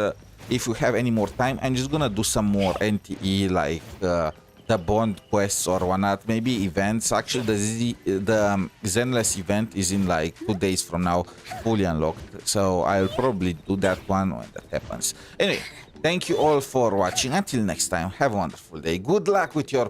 if you have any more time, I'm just gonna do some more NTE, like the bond quests or whatnot, maybe events. Actually, the Zenless event is in like 2 days from now, fully unlocked. So I'll probably do that one when that happens. Anyway, thank you all for watching. Until next time, have a wonderful day. Good luck with your